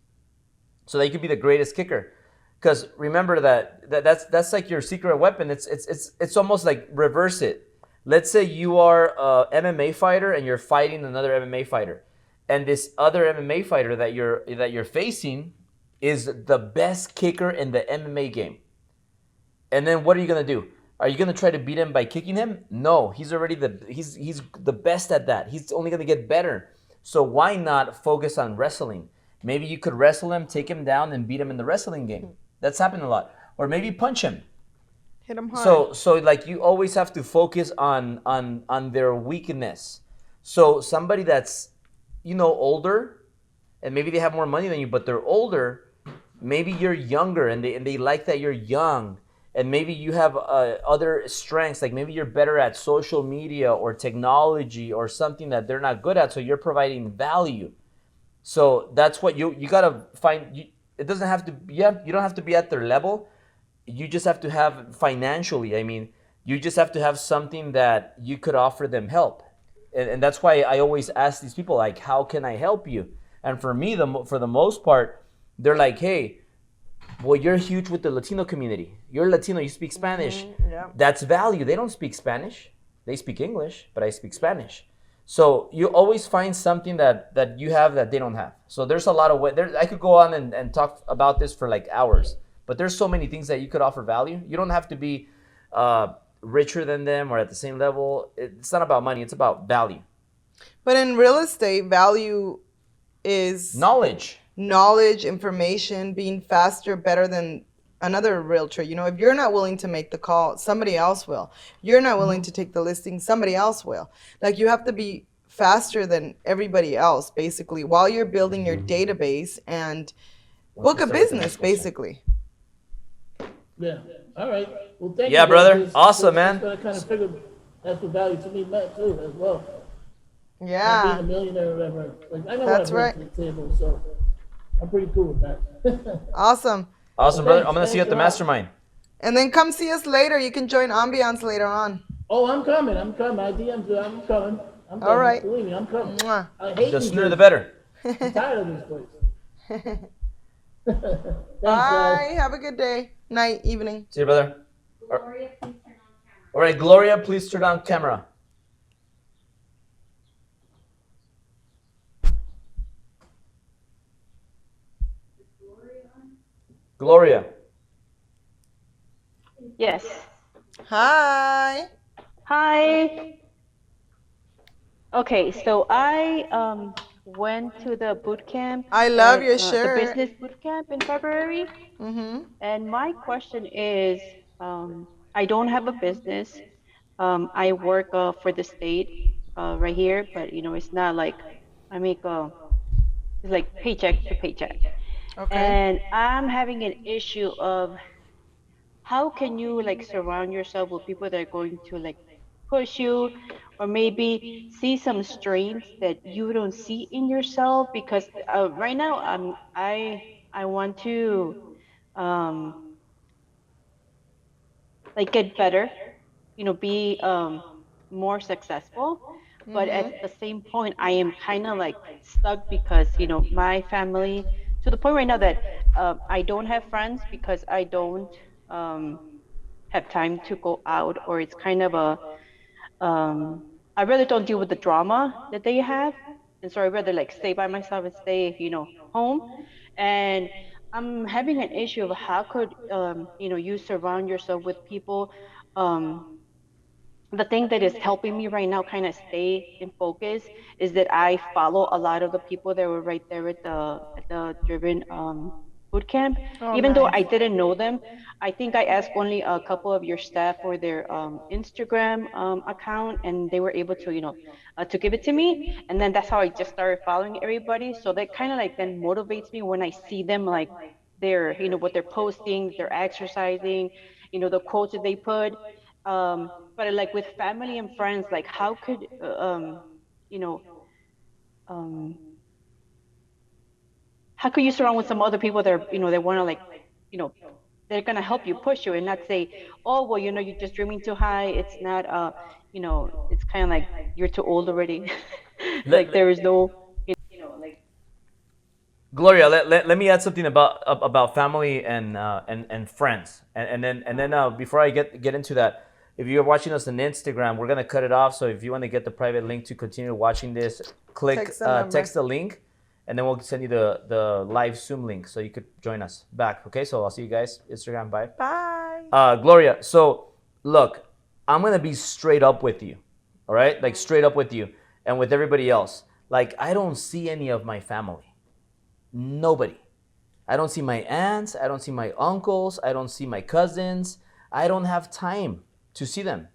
so that you can be the greatest kicker. Because remember that's like your secret weapon. It's almost like reverse it. Let's say you are a MMA fighter and you're fighting another MMA fighter, and this other MMA fighter that you're facing is the best kicker in the MMA game. And then what are you gonna do? Are you gonna try to beat him by kicking him? No, he's already he's the best at that. He's only gonna get better. So why not focus on wrestling? Maybe you could wrestle him, take him down, and beat him in the wrestling game. That's happened a lot. Or maybe punch him. Hit him hard. So like you always have to focus on their weakness. So somebody that's older, and maybe they have more money than you, but they're older. Maybe you're younger, and they like that you're young, and maybe you have other strengths. Like maybe you're better at social media or technology or something that they're not good at. So you're providing value. So that's what you gotta find. It doesn't have to. You don't have to be at their level. You just have to have financially. I mean, you just have to have something that you could offer them help, and that's why I always ask these people like, how can I help you? And for me, for the most part, they're like, hey, well, you're huge with the Latino community. You're Latino. You speak Spanish. Yeah. That's value. They don't speak Spanish. They speak English, but I speak Spanish. So you always find something that you have that they don't have. So there's a lot of ways. I could go on and talk about this for like hours, but there's so many things that you could offer value. You don't have to be richer than them or at the same level. It's not about money. It's about value. But in real estate, value is Knowledge. knowledge, information, being faster, better than another realtor. You know, if you're not willing to make the call, somebody else will. You're not willing to take the listing, somebody else will. Like, you have to be faster than everybody else, basically, while you're building your database and Once book we a start with the business, next question. basically. Yeah. All right. Well, thank Yeah, you, brother. because Awesome, that's man. what I kind of figured that's what value to me meant too, as well. Not being Yeah, a millionaire or whatever. Like, I know that's what I right. bring to the table, so I'm pretty cool with that. Awesome. Awesome, brother. Thanks, I'm gonna see you at thanks the a lot. mastermind. And then come see us later. You can join Ambiance later on. Oh, I'm coming. I'm coming. I DM'd you. I'm coming. I'm coming. All right. Believe me, I'm coming. Mwah. I hate The New sooner the Jersey. better. I'm tired of this place. Thanks, Bye. guys. Have a good day, night, evening. See you, brother. Gloria, please turn on camera. All right, Gloria, please turn on camera. Gloria. Yes. Hi. Hi. Okay, so I went to the boot camp. I love your the shirt. business boot camp in February, Mm-hmm. and my question is, I don't have a business. I work for the state right here, but it's not like I make it's like paycheck to paycheck, Okay. and I'm having an issue of how can you like surround yourself with people that are going to like push you or maybe see some strengths that you don't see in yourself because right now I want to um like get better, be more successful, but at Mm-hmm. the same point I am kind of like stuck because my family, to the point right now that I don't have friends because I don't um have time to go out, or it's kind of a I really don't deal with the drama that they have, and so I rather like stay by myself and stay home. And I'm having an issue of how could you surround yourself with people. um the thing that is helping me right now kind of stay in focus is that I follow a lot of the people that were right there at the driven boot camp. Oh, Even though nice. I didn't know them, I think I asked only a couple of your staff for their Instagram account, and they were able to to give it to me. And then that's how I just started following everybody. So that kind of like then motivates me when I see them like they're what they're posting, they're exercising, the quotes that they put. But like with family and friends, like how could you know um how could you surround with some other people that are, they want to like, you know they're gonna help you, push you, and not say, oh well, you're just dreaming too high. It's not it's kind of like you're too old already. Let, Like let- there is no Gloria, let me add something about family and friends, and then before I get into that, if you're watching us on Instagram, we're gonna cut it off. So if you want to get the private link to continue watching this, click Text the number. text the link, and then we'll send you the live Zoom link so you could join us back. Okay, so I'll see you guys Instagram. Bye. Bye. Gloria, so look, I'm gonna be straight up with you, all right? Like straight up with you and with everybody else. Like I don't see any of my family. Nobody. I don't see my aunts. I don't see my uncles. I don't see my cousins. I don't have time to see them.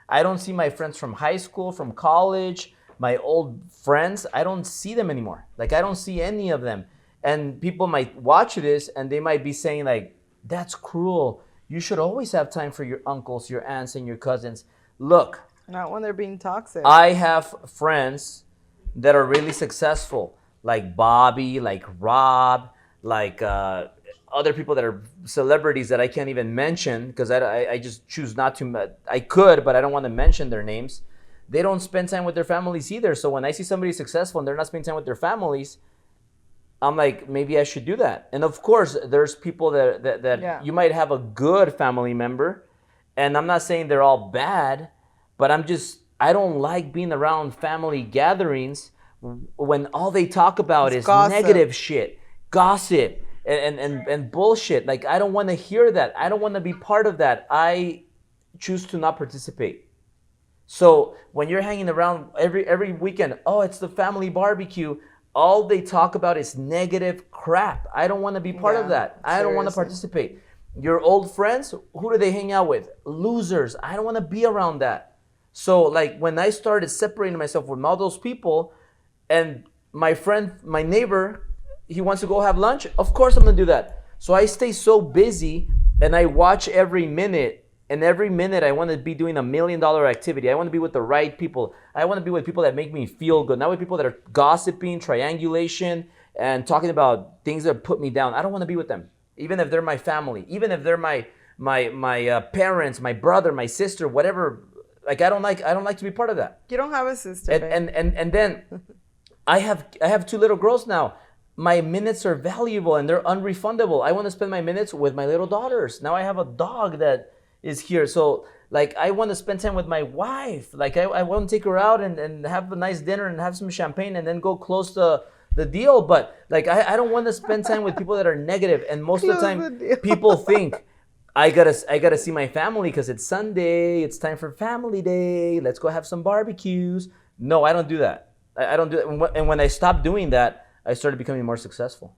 I don't see my friends from high school, from college, my old friends. I don't see them anymore. Like I don't see any of them. And people might watch this and they might be saying like, that's cruel. You should always have time for your uncles, your aunts, and your cousins. Look, Not when they're being toxic. I have friends that are really successful, like Bobby, like Rob, like other people that are celebrities that I can't even mention because I just choose not to. I could, but I don't want to mention their names. They don't spend time with their families either. So when I see somebody successful and they're not spending time with their families, I'm like, maybe I should do that. And of course, there's people that Yeah. you might have a good family member, and I'm not saying they're all bad, but I don't like being around family gatherings when all they talk about It's is gossip. negative shit, gossip, and bullshit. Like, I don't want to hear that. I don't want to be part of that. I choose to not participate. So when you're hanging around every weekend, oh, it's the family barbecue. all they talk about is negative crap. I don't want to be part of that. I don't want to seriously. participate. Your old friends, who do they hang out with? Losers. I don't want to be around that. So like when I started separating myself from all those people, and my friend, my neighbor, he wants to go have lunch, of course I'm gonna do that. So I stay so busy and I watch every minute, and every minute I want to be doing $1 million activity. I want to be with the right people. I want to be with people that make me feel good, not with people that are gossiping, triangulation, and talking about things that put me down. I don't want to be with them, even if they're my family, even if they're my parents, my brother, my sister, whatever. Like I don't like to be part of that. You don't have a sister, And then I have 2 little girls now. My minutes are valuable and they're unrefundable. I want to spend my minutes with my little daughters. Now I have a dog that is here. So like I want to spend time with my wife. Like I want to take her out and have a nice dinner and have some champagne and then go close the deal. But like I don't want to spend time with people that are negative. And most of the Close the time deal. people think I gotta see my family because it's Sunday. It's time for family day. Let's go have some barbecues. No, I don't do that. I don't do that. And when I stopped doing that, I started becoming more successful.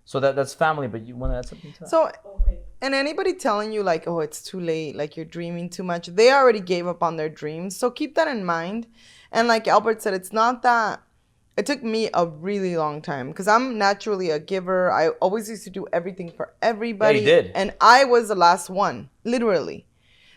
So that's family. But you want to add something to that? So, and anybody telling you like, oh, it's too late, like you're dreaming too much, they already gave up on their dreams. So keep that in mind. And like Albert said, it's not that. It took me a really long time because I'm naturally a giver. I always used to do everything for everybody. Yeah, you did. And I was the last one, literally.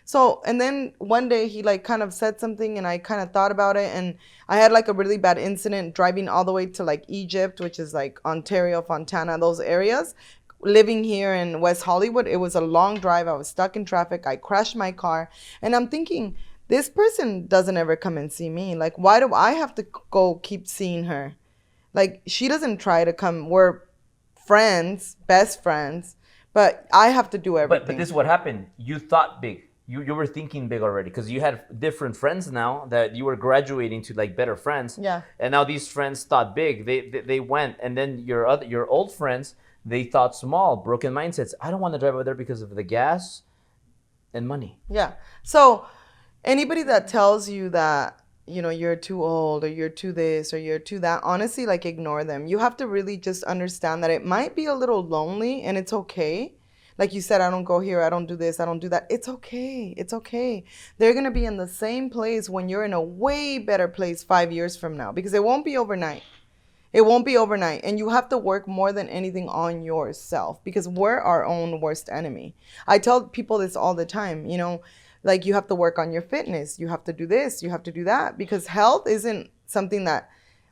So, and then one day he like kind of said something and I kind of thought about it. And I had like a really bad incident driving all the way to like Egypt, which is like Ontario, Fontana, those areas. Living here in West Hollywood, it was a long drive. I was stuck in traffic. I crashed my car. And I'm thinking, this person doesn't ever come and see me. Like, why do I have to go keep seeing her? Like, she doesn't try to come. We're friends, best friends, but I have to do everything. But this is what happened. You thought big. You were thinking big already because you had different friends now that you were graduating to like better friends. Yeah. And now these friends thought big. They went, and then your old friends, they thought small, broken mindsets. I don't want to drive over there because of the gas and money. Yeah. So anybody that tells you that, you know, you're too old or you're too this or you're too that, honestly, like ignore them. You have to really just understand that it might be a little lonely and it's okay. Like you said, I don't go here, I don't do this, I don't do that. It's okay. It's okay. They're going to be in the same place when you're in a way better place 5 years from now because it won't be overnight. It won't be overnight. And you have to work more than anything on yourself because we're our own worst enemy. I tell people this all the time, you know, like you have to work on your fitness. You have to do this, you have to do that because health isn't something that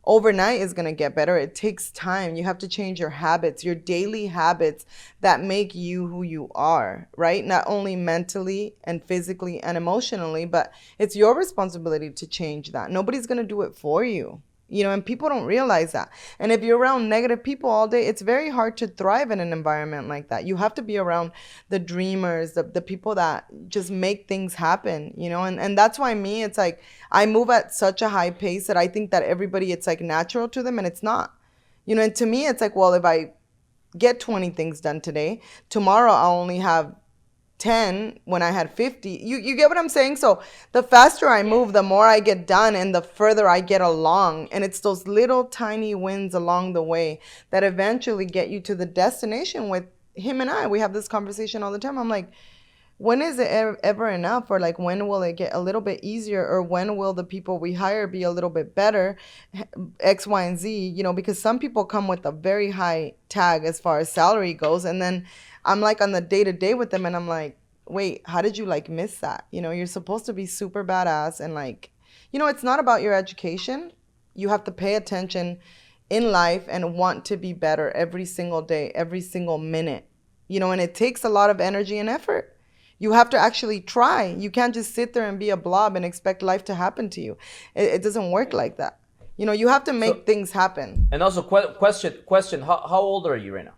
overnight is going to get better. It takes time. You have to change your habits, your daily habits that make you who you are, right? Not only mentally and physically and emotionally, but it's your responsibility to change that. Nobody's going to do it for you. You know, and people don't realize that. And if you're around negative people all day, it's very hard to thrive in an environment like that. You have to be around the dreamers, the people that just make things happen, you know, and that's why me, it's like I move at such a high pace that I think that everybody, it's like natural to them and it's not, you know, and to me, it's like, well, if I get 20 things done today, tomorrow I'll only have 10 when I had 50. You get what I'm saying? So the faster I move, the more I get done and the further I get along. And it's those little tiny wins along the way that eventually get you to the destination. With him and I, we have this conversation all the time. I'm like, when is it ever enough? Or like, when will it get a little bit easier? Or when will the people we hire be a little bit better? X, Y, and Z, you know, because some people come with a very high tag as far as salary goes. And then I'm like on the day-to-day with them and I'm like, wait, how did you like miss that? You know, you're supposed to be super badass and like, you know, it's not about your education. You have to pay attention in life and want to be better every single day, every single minute, you know, and it takes a lot of energy and effort. You have to actually try. You can't just sit there and be a blob and expect life to happen to you. It doesn't work like that. You know, you have to make things happen. And also, question: how old are you right now?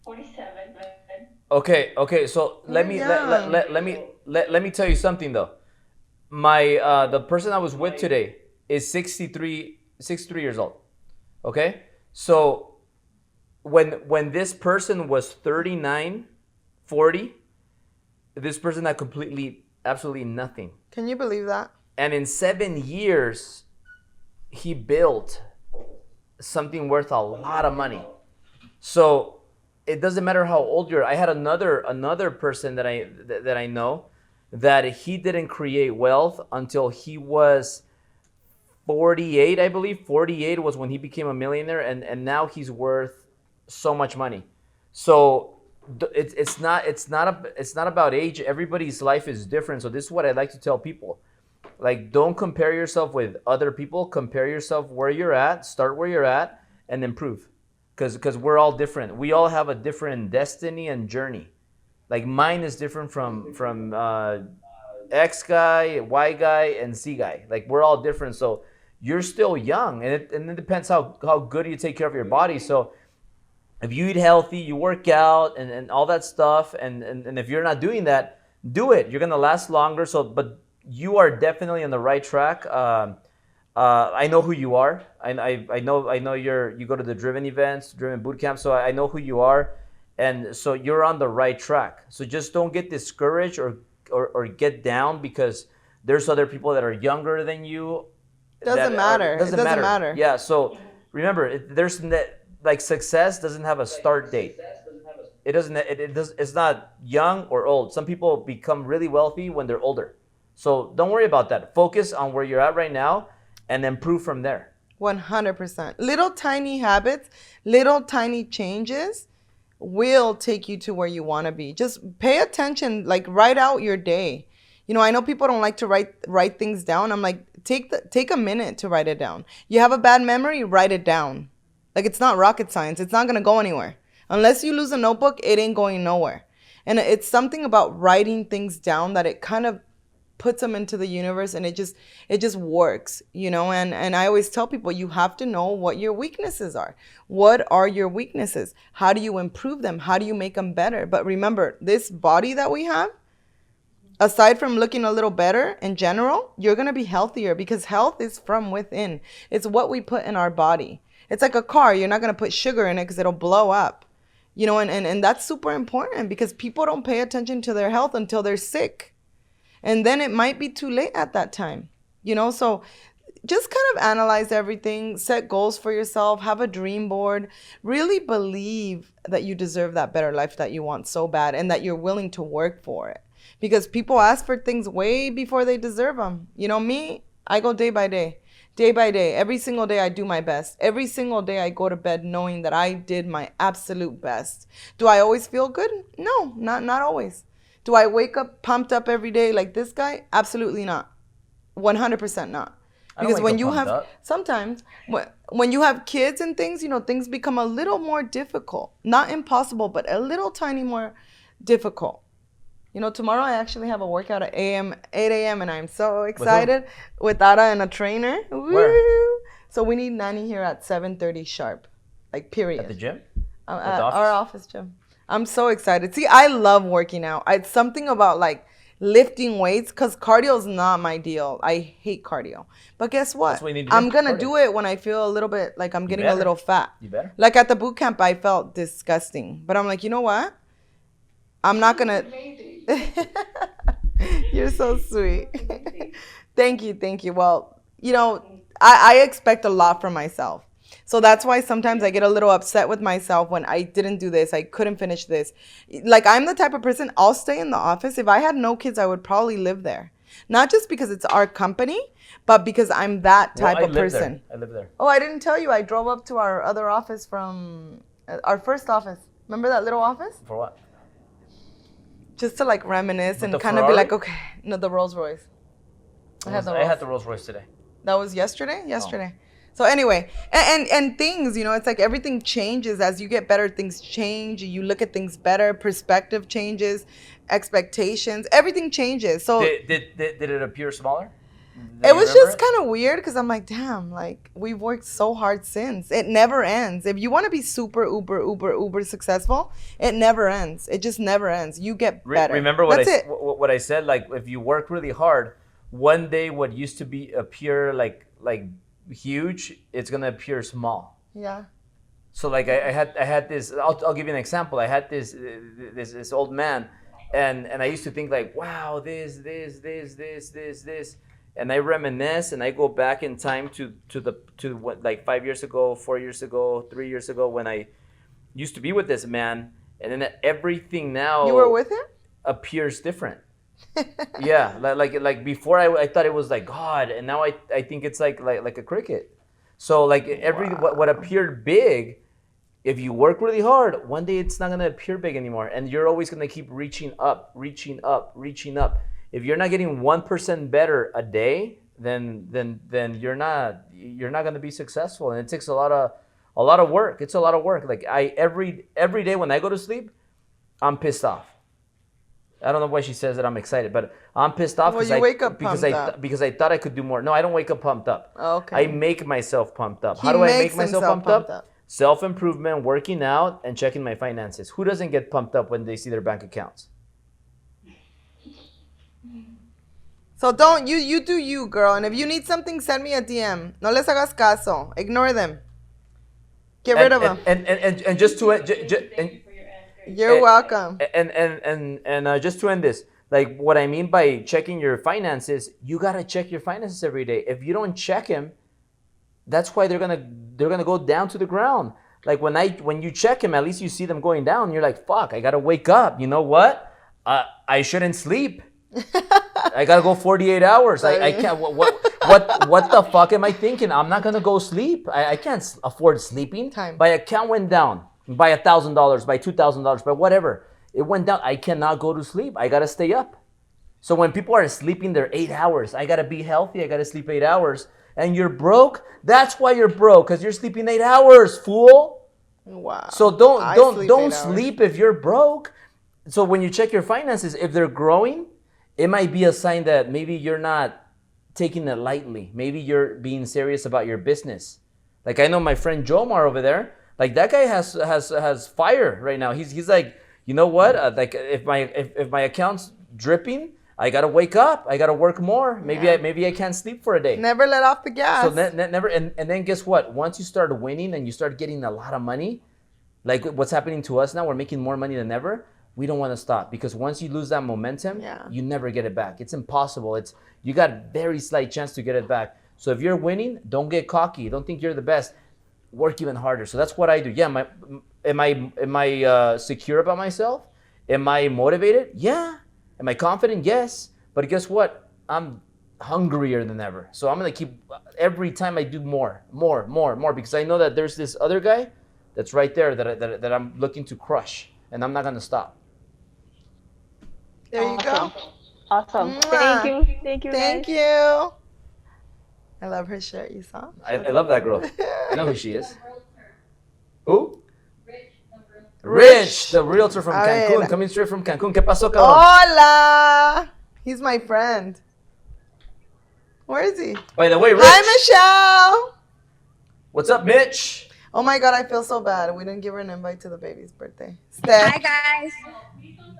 47. Okay. So let me tell you something though. My the person I was with today is 63 years old. Okay, so when this person was 39, 40, this person had absolutely nothing. Can you believe that? And in 7 years, he built something worth a lot of money. So it doesn't matter how old you are. I had another person that I know that he didn't create wealth until he was 48, I believe. 48 was when he became a millionaire, and now he's worth so much money. So it's not about age. Everybody's life is different. So this is what I like to tell people. Like, don't compare yourself with other people. Compare yourself where you're at. Start where you're at and improve. Because we're all different. We all have a different destiny and journey. Like, mine is different from X guy, Y guy, and Z guy. Like, we're all different. So you're still young, and it depends how good you take care of your body. So if you eat healthy, you work out, and all that stuff, and if you're not doing that, do it. You're gonna last longer. So, but you are definitely on the right track. I know who you are. I know you go to the Driven events, Driven boot camp. So I know who you are, and so you're on the right track. So just don't get discouraged or get down because there's other people that are younger than you. Doesn't matter. It doesn't matter. Yeah. So remember, like success doesn't have a start date. It doesn't. It's not young or old. Some people become really wealthy when they're older. So don't worry about that. Focus on where you're at right now and improve from there. 100%. Little tiny habits, little tiny changes will take you to where you want to be. Just pay attention, like write out your day. You know, I know people don't like to write things down. I'm like, take a minute to write it down. You have a bad memory, write it down. Like, it's not rocket science. It's not going to go anywhere. Unless you lose a notebook, it ain't going nowhere. And it's something about writing things down that it kind of puts them into the universe, and it just works, you know. And I always tell people, you have to know what your weaknesses are. What are your weaknesses? How do you improve them? How do you make them better? But remember, this body that we have, aside from looking a little better in general, you're going to be healthier because health is from within. It's what we put in our body. It's like a car. You're not going to put sugar in it because it'll blow up, you know, and that's super important because people don't pay attention to their health until they're sick. And then it might be too late at that time, you know. So just kind of analyze everything, set goals for yourself, have a dream board, really believe that you deserve that better life that you want so bad and that you're willing to work for it. Because people ask for things way before they deserve them. You know, me, I go day by day. Day by day, every single day I do my best. Every single day I go to bed knowing that I did my absolute best. Do I always feel good? No, not always. Do I wake up pumped up every day like this guy? Absolutely not. 100% not. Because when you have, sometimes when you have kids and things, you know, things become a little more difficult. Not impossible, but a little tiny more difficult. You know, tomorrow I actually have a workout at 8 a.m. and I'm so excited with Ara and a trainer. Woo! Where? So we need Nanny here at 7:30 sharp, like period. At the gym? At our office gym. I'm so excited. See, I love working out. It's something about like lifting weights because cardio is not my deal. I hate cardio. But guess what? I'm going to do it when I feel a little bit like I'm getting a little fat. You better. Like at the boot camp, I felt disgusting. But I'm like, you know what? I'm not going to. You're so sweet. Thank you. Well, you know, I expect a lot from myself. So that's why sometimes I get a little upset with myself when I didn't do this. I couldn't finish this. Like, I'm the type of person, I'll stay in the office. If I had no kids, I would probably live there. Not just because it's our company, but because I'm that type of person. I live there. Oh, I didn't tell you. I drove up to our other office from our first office. Remember that little office? For what? Just to like reminisce and kind Ferrari? of be like, okay, no, the Rolls Royce. I had the Rolls Royce today. That was yesterday? Yesterday. Oh. So anyway, and things, you know, it's like everything changes. As you get better, things change. You look at things better. Perspective changes. Expectations. Everything changes. So Did it appear smaller? It was just kind of weird because I'm like, damn, like we've worked so hard since. It never ends. If you want to be super, uber successful, it never ends. It just never ends. You get better. Remember what I said? Like, if you work really hard, one day what used to appear like huge, it's gonna appear small. Yeah. So like I had this. I'll give you an example. I had this old man, and I used to think like, wow, this, and I reminisce and I go back in time to what, like 5 years ago, 4 years ago, 3 years ago, when I used to be with this man, and then everything now You were with him? appears different. Yeah, like before I thought it was like God, and now I think it's like a cricket. So like what appeared big, if you work really hard, one day it's not gonna appear big anymore, and you're always gonna keep reaching up, reaching up, reaching up. If you're not getting 1% better a day, then you're not gonna be successful, and it takes a lot of work. It's a lot of work. Like every day when I go to sleep, I'm pissed off. I don't know why she says that I'm excited, but I'm pissed off Well, you wake up because pumped up. because I thought I could do more. No, I don't wake up pumped up. Oh, okay. I make myself pumped up. He How do I make makes myself himself pumped up? pumped up. Self-improvement, working out, and checking my finances. Who doesn't get pumped up when they see their bank accounts? So don't you do you, girl. And if you need something, send me a DM. No les hagas caso. Ignore them. Get rid of them. And just to and, You're welcome. and just to end this, like what I mean by checking your finances, you gotta check your finances every day. If you don't check them, that's why they're gonna go down to the ground. Like when you check them, at least you see them going down. You're like, fuck, I gotta wake up. You know what? I shouldn't sleep. I gotta go 48 hours. I can't. What the fuck am I thinking? I'm not gonna go sleep. I can't afford sleeping. Time. My account went down by $1,000, by $2,000, by whatever. It went down. I cannot go to sleep. I gotta stay up. So when people are sleeping their 8 hours, I gotta be healthy. I gotta sleep 8 hours. And you're broke. That's why you're broke, because you're sleeping 8 hours, fool. Wow. So I don't sleep 8 hours. sleep if you're broke. So when you check your finances, if they're growing, it might be a sign that maybe you're not taking it lightly. Maybe you're being serious about your business. Like I know my friend Jomar over there. Like that guy has fire right now. He's like, you know what? Like if my account's dripping, I gotta wake up. I gotta work more. Maybe I can't sleep for a day. Never let off the gas. So never. And then guess what? Once you start winning and you start getting a lot of money, like what's happening to us now, we're making more money than ever. We don't want to stop, because once you lose that momentum, you never get it back. It's impossible. You got very slight chance to get it back. So if you're winning, don't get cocky. Don't think you're the best. Work even harder. So that's what I do. Yeah, am I secure about myself? Am I motivated? Yeah. Am I confident? Yes. But guess what? I'm hungrier than ever. So I'm gonna keep every time I do more, because I know that there's this other guy that's right there that I'm looking to crush, and I'm not gonna stop. There you go. Awesome. Mwah. Thank you. Thank guys. you. I love her shirt. You saw? I love that girl. I know who she is. Who? Rich, the real. Rich, the realtor from A Cancun, ver. coming straight from Cancun. ¿Qué pasó, cabrón? Hola. He's my friend. Where is he? By the way, Rich. Hi, Michelle. What's up, Mitch? Oh my God, I feel so bad. We didn't give her an invite to the baby's birthday. Steph. Hi guys.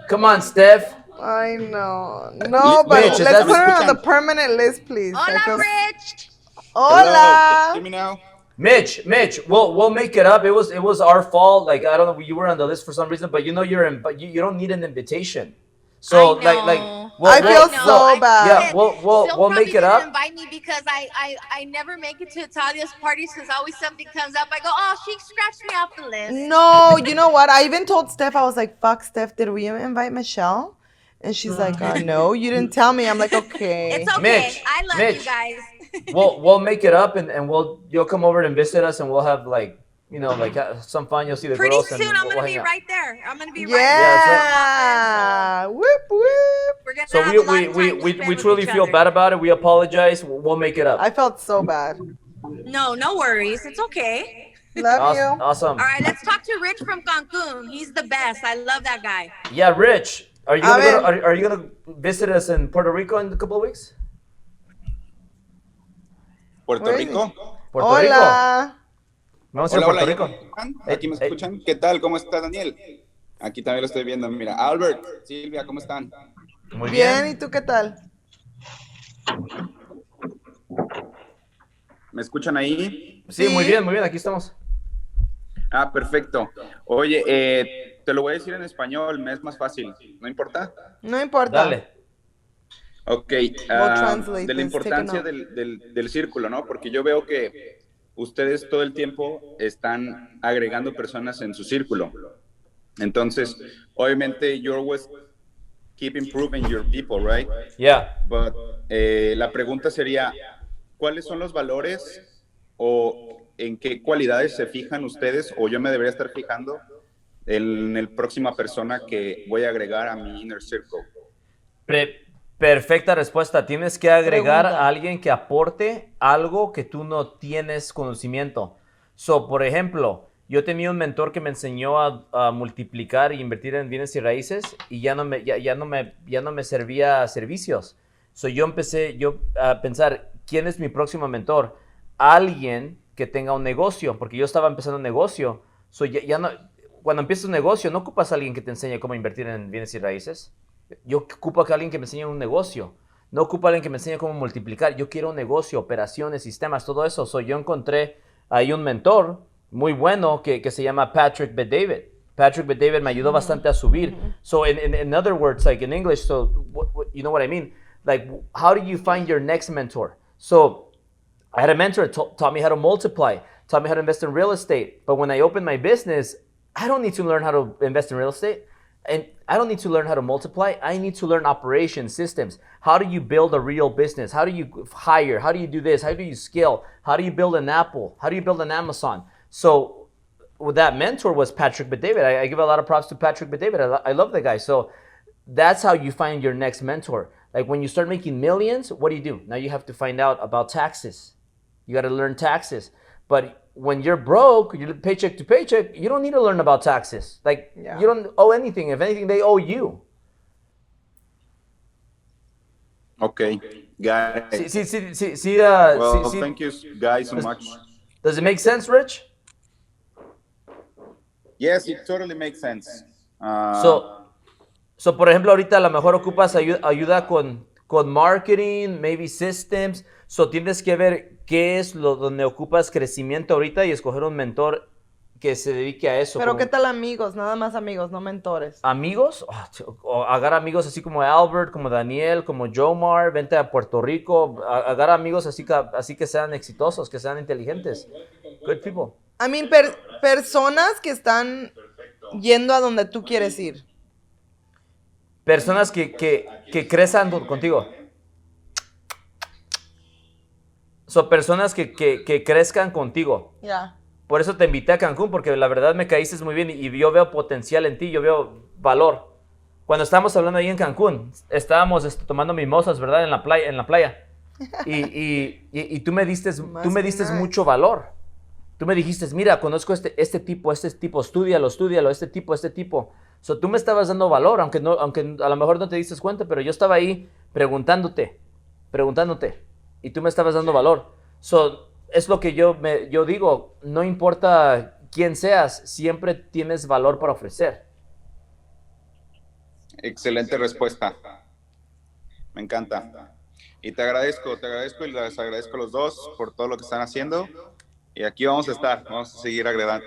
Come on, Steph. I know. No, but Mitch, is let's that- put her on the permanent list, please. I Hola, feel- Rich. Hello, Hola. hear me now? Mitch, we'll make it up. It was our fault. Like I don't know, you were on the list for some reason, but you know but you don't need an invitation. So I like know. I feel know. so I bad. Yeah, did. we'll Syl make it probably up. didn't invite me because I never make it to Talia's parties because always something comes up. I go, oh, she scratched me off the list. No, you know what? I even told Steph, I was like, fuck, Steph, did we invite Michelle? And she's like, no, you didn't tell me. I'm like, okay. It's okay. Mitch, I love Mitch. you guys. We'll make it up, and you'll come over and visit us, and we'll have like some fun. You'll see the Pretty girls. soon, and I'm we'll gonna be hang out. right there. I'm gonna be right Yeah. Whoop, whoop. there. We're gonna So have a lot of time to we spend with truly each feel other. bad about it. We apologize. We'll make it up. I felt so bad. No worries. It's okay. Love you. Awesome. All right, let's talk to Rich from Cancun. He's the best. I love that guy. Yeah, Rich, are you A gonna ver. are you gonna visit us in Puerto Rico in a couple of weeks? Puerto Where is Rico. Puerto Rico. Hola. Vamos a ir a Hola, Puerto hola, Rico. ¿ya me escuchan? Aquí me escuchan. ¿Qué tal? ¿Cómo está Daniel? Aquí también lo estoy viendo. Mira, Albert, Silvia, ¿cómo están? Muy Bien, bien. ¿y tú qué tal? ¿Me escuchan ahí? Sí, muy Sí. bien, muy bien. Aquí estamos. Ah, perfecto. Oye, te lo voy a decir en español, me es más fácil. ¿No importa? No importa. Dale. Ok, We'll translate de la this. Take a importancia note. del círculo, ¿no? Porque yo veo que ustedes todo el tiempo están agregando personas en su círculo. Entonces, obviamente, you're always keep improving your people, right? Yeah. But la pregunta sería, ¿cuáles son los valores o en qué cualidades se fijan ustedes o yo me debería estar fijando en el próxima persona que voy a agregar a mi inner circle? Perfecta respuesta. Tienes que agregar Pregunta. a alguien que aporte algo que tú no tienes conocimiento. So, por ejemplo, yo tenía un mentor que me enseñó a multiplicar y invertir en bienes y raíces y ya no me servía servicios. So, yo empecé a pensar, ¿quién es mi próximo mentor? Alguien que tenga un negocio, porque yo estaba empezando un negocio. So, ya no, cuando empiezas un negocio, no ocupas a alguien que te enseñe cómo invertir en bienes y raíces. Yo ocupo a alguien que me enseñe un negocio. No ocupo a alguien que me enseñe cómo multiplicar. Yo quiero un negocio, operaciones, sistemas, todo eso. So, yo encontré ahí un mentor muy bueno que se llama Patrick Bet-David. Patrick Bet-David me ayudó bastante a subir. So, in other words, like in English, so you know what I mean? Like, how do you find your next mentor? So, I had a mentor that taught me how to multiply, taught me how to invest in real estate. But when I opened my business, I don't need to learn how to invest in real estate. And I don't need to learn how to multiply. I need to learn operations, systems. How do you build a real business? How do you hire? How do you do this? How do you scale? How do you build an Apple? How do you build an Amazon? So that mentor was Patrick Bet-David. I give a lot of props to Patrick Bet-David. I love the guy. So that's how you find your next mentor. Like when you start making millions, what do? Now you have to find out about taxes. You got to learn taxes. But when you're broke, you're paycheck to paycheck, you don't need to learn about taxes. Like, you don't owe anything. If anything, they owe you. Okay, got it. Thank you guys so much. Does it make sense, Rich? Yes, it totally makes sense. So, por ejemplo, ahorita a lo mejor ocupas ayuda con marketing, maybe systems. So, tienes que ver qué es donde ocupas crecimiento ahorita y escoger un mentor que se dedique a eso. Pero ¿qué tal amigos? Nada más amigos, no mentores. ¿Amigos? O agarra amigos así como Albert, como Daniel, como Jomar, vente a Puerto Rico. Agarra amigos así que sean exitosos, que sean inteligentes. Good people. I mean, personas que están yendo a donde tú quieres ir. Personas que crezcan contigo. Son personas que crezcan contigo. Ya. Por eso te invité a Cancún, porque la verdad me caíste muy bien y yo veo potencial en ti, yo veo valor. Cuando estábamos hablando ahí en Cancún, estábamos tomando mimosas, ¿verdad? En la playa. Y tú me diste mucho valor. Tú me dijiste, mira, conozco este tipo, estúdialo, este tipo. So, tú me estabas dando valor, aunque a lo mejor no te diste cuenta, pero yo estaba ahí preguntándote, y tú me estabas dando valor. So, es lo que yo digo, no importa quién seas, siempre tienes valor para ofrecer. Excelente respuesta. Me encanta. Y te agradezco y les agradezco a los dos por todo lo que están haciendo. Y aquí vamos a seguir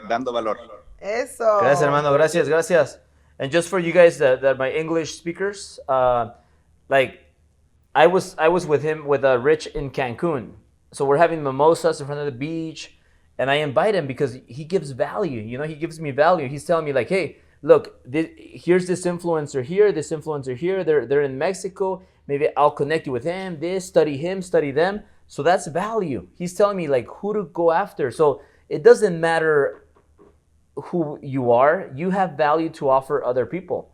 dando valor. Eso. Gracias, hermano, gracias. And just for you guys that my English speakers, like I was with Rich in Cancun. So we're having mimosas in front of the beach, and I invite him because he gives value. You know, he gives me value. He's telling me like, hey, look, here's this influencer here. They're in Mexico. Maybe I'll connect you with him. Study him, study them. So that's value. He's telling me like who to go after. So it doesn't matter who you are. You have value to offer other people.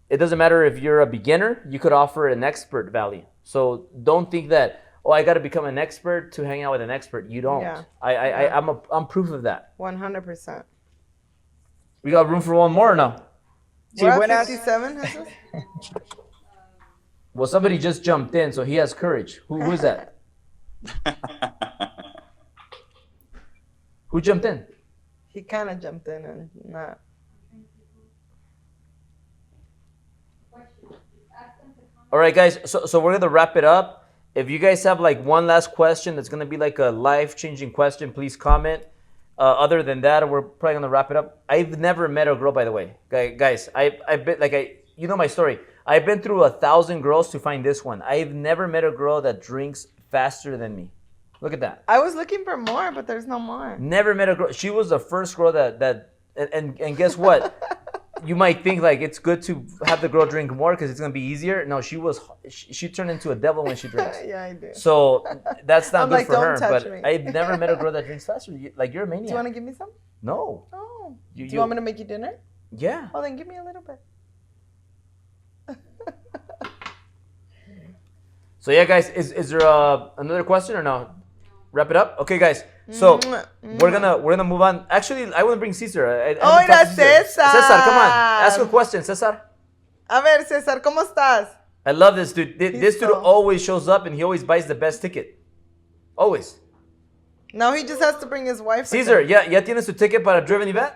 It doesn't matter if you're a beginner. You could offer an expert value. So don't think that, oh, I got to become an expert to hang out with an expert. You don't. Yeah. I'm proof of that. 100%. We got room for one more now. Sí, buenas. 57, Jesus? Well, somebody just jumped in, so he has courage. Who is that? Who jumped in? He kind of jumped in and not. All right, guys. So we're gonna wrap it up. If you guys have like one last question that's gonna be like a life-changing question, please comment. Other than that, we're probably gonna wrap it up. I've never met a girl, by the way, guys. you know my story. I've been through 1,000 girls to find this one. I've never met a girl that drinks faster than me. Look at that. I was looking for more, but there's no more. Never met a girl. She was the first girl and guess what? You might think like it's good to have the girl drink more because it's gonna be easier. No, she turned into a devil when she drinks. Yeah, I do. So that's not I'm good like, for don't her. touch But me. I've never met a girl that drinks faster. Like you're a maniac. Do you want to give me some? No. Oh. Do you want me to make you dinner? Yeah. Well, then give me a little bit. So yeah, guys, is there another question or no? Wrap it up. Okay, guys. So we're gonna move on. Actually, I want to bring Cesar. Oh, mira, César. Cesar, come on. Ask a question, Cesar. A ver, César, ¿cómo estás? I love this dude. This dude so- always shows up and he always buys the best ticket. Always. Now he just has to bring his wife. with Caesar, him. ¿ya tienes tu ticket para Driven Event?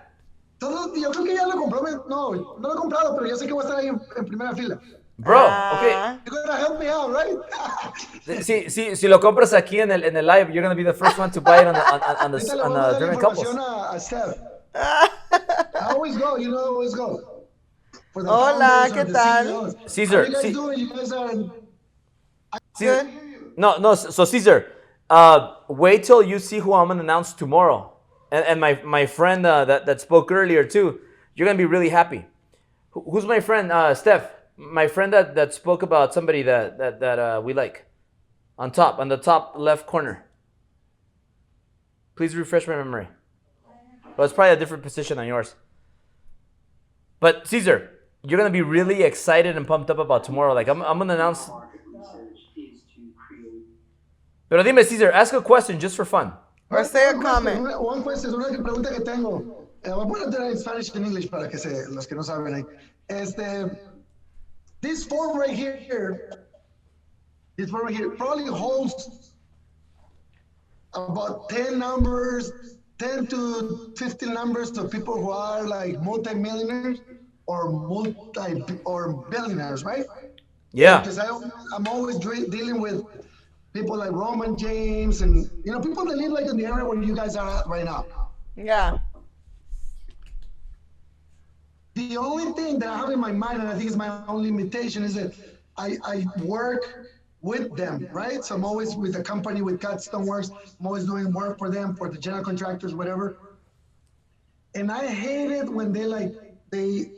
Yo creo que ya lo compró. No lo he comprado, pero ya sé que voy a estar ahí en primera fila. Bro, Ah. You're gonna help me out, right? okay. Si lo compras aquí en el live, you're gonna be the first one to buy it on Ahorita le the voy a dar la Driven Couples. información a Steph. I always go, I always go. For the Hola, founders or ¿qué the tal? CEOs. Caesar, How you guys see- doing? You guys are... Caesar, no. So Caesar, wait till you see who I'm gonna announce tomorrow, and my friend that spoke earlier too. You're gonna be really happy. Who's my friend? Steph, my friend that spoke about somebody that we like, on the top left corner. Please refresh my memory. Well, it's probably a different position than yours. But Caesar, you're gonna be really excited and pumped up about tomorrow. Like I'm gonna announce. Pero dime, Caesar, ask a question just for fun. Or say a One comment. question, One question, una pregunta que tengo. Voy a poner en Spanish and English para que los que no saben ahí. This form right here, probably holds about 10 numbers, 10 to 15 numbers of people who are like multi-millionaires or billionaires, right? Yeah. Because I'm always dealing with people like Roman James and people that live like in the area where you guys are at right now. Yeah. The only thing that I have in my mind, and I think it's my only limitation, is that I work with them, right? So I'm always with the company, with Cutstone Works. I'm always doing work for them, for the general contractors, whatever. And I hate it when they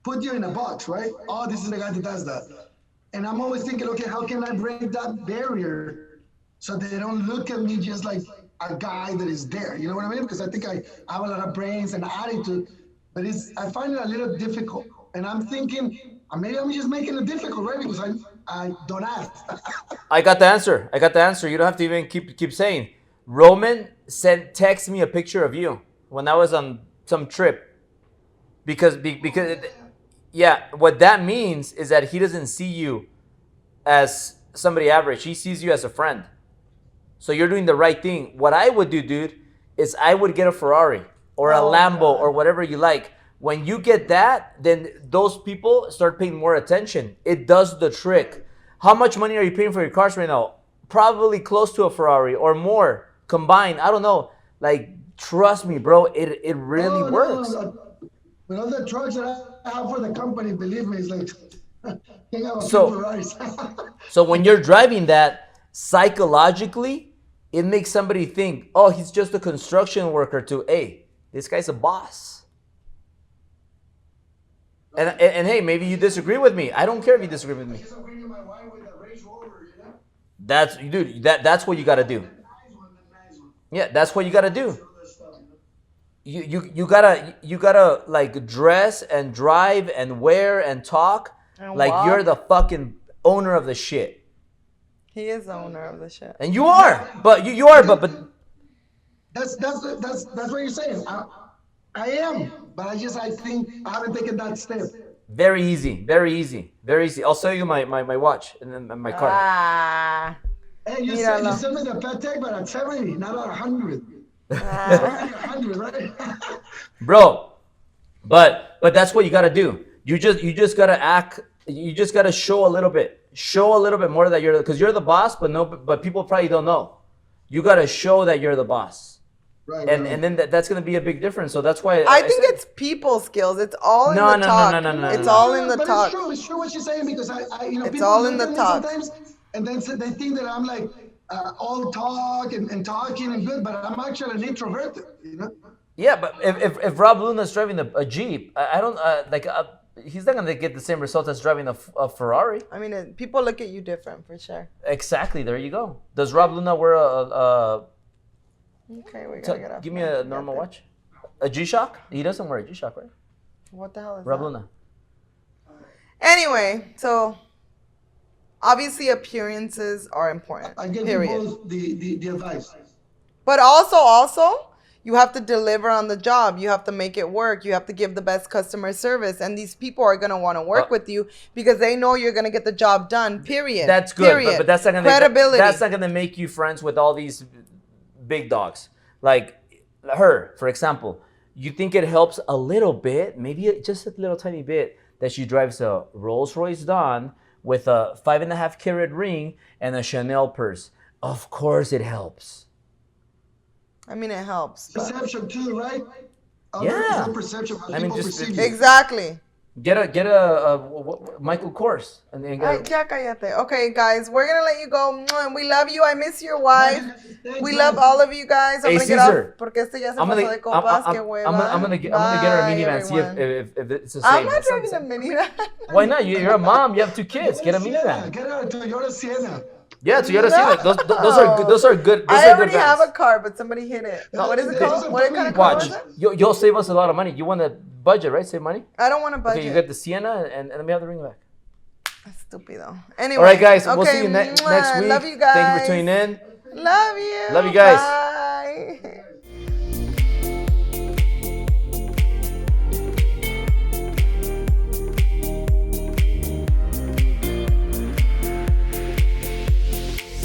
put you in a box, right? Oh, this is the guy that does that. And I'm always thinking, okay, how can I break that barrier so they don't look at me just like a guy that is there? You know what I mean? Because I think I have a lot of brains and attitude, but I find it a little difficult. And I'm thinking, maybe I'm just making it difficult, right? Because I don't ask. I got the answer. You don't have to even keep saying. Roman text me a picture of you when I was on some trip. Because yeah, what that means is that he doesn't see you as somebody average. He sees you as a friend. So you're doing the right thing. What I would do, dude, is I would get a Ferrari or a Lambo or whatever you like. When you get that, then those people start paying more attention. It does the trick. How much money are you paying for your cars right now? Probably close to a Ferrari or more combined. I don't know. Like, trust me, bro. It really works. No. With all the trucks that I have for the company, believe me, it's like can't have a few So- Ferraris. So when you're driving that, psychologically, it makes somebody think, oh, he's just a construction worker, to, hey, this guy's a boss. And hey, maybe you disagree with me. I don't care if you disagree with me. I'm bringing my wife with a Range Rover, you know? That's what you gotta do. Nice one. Yeah, that's what you gotta do. You gotta like dress and drive and wear and talk And like walk. you're the fucking owner of the shit. He is the owner of the shit. And you are, but you are, but That's what you're saying. I am, but I think I haven't taken that step. very easy. I'll show you my watch and then my car. Ah. Hey, you Míralo. sent me the Patek, but at 70, not at 100. 100, right? Bro, but that's what you gotta do. You just gotta act. You just gotta show a little bit more that because you're the boss, but people probably don't know. You gotta show that you're the boss. Right. And then that's going to be a big difference. So that's why I think it's people skills. It's all in the talk. It's all in the But talk. it's true what she's saying, because It's people all look in the at me talk. sometimes and then they think that I'm like all talk and talking and good, but I'm actually an introvert, you know? Yeah, but if Rob Luna's driving a Jeep, I don't he's not going to get the same results as driving a Ferrari. I mean, people look at you different for sure. Exactly. There you go. Does Rob Luna wear Okay, we gotta get off. give me a normal watch? A G-Shock? He doesn't wear a G-Shock, right? What the hell is Rob that? Luna. Anyway, so obviously appearances are important. I give Period. you both the advice. But also, you have to deliver on the job. You have to make it work. You have to give the best customer service. And these people are going to want to work with you because they know you're going to get the job done, period. That's good, Period. but that's not gonna credibility. That's not gonna make you friends with all these big dogs. Like her, for example. You think it helps a little bit, maybe just a little tiny bit, that she drives a Rolls-Royce Dawn with a 5.5 carat ring and a Chanel purse. Of course it helps. I mean, it helps. but- Perception too, right? Yeah. It's a perception. How I mean, people just- perceive you. Exactly. Get a Michael Kors and then Ay, ya cállate. Okay, guys, we're going to let you go. Mwah, we love you. I miss your wife. We love all of you guys. I'm Hey, going to get off Caesar. porque este ya se I'm pasó gonna de copas. Que hueva. I'm gonna get her a Bye, minivan. See everyone. if it's the same. I'm not driving a minivan. Why not? You're a mom. You have 2 kids. Get a minivan. Get a Toyota Sienna. Yeah, Toyota Sienna. Those are good. Those are good. Those I are good already have vans. a car, but somebody hit it. What is it Those called? are What kind of public car Watch. is it? You'll save us a lot of money. You want to budget, right? Save money. I don't want to budget. Okay, you get the Sienna and let me have the ring back. Stupido. Anyway. All right, guys. We'll okay, see you next mwah, week. Love you guys. Thank you for tuning in. Love you. Love you guys. Bye.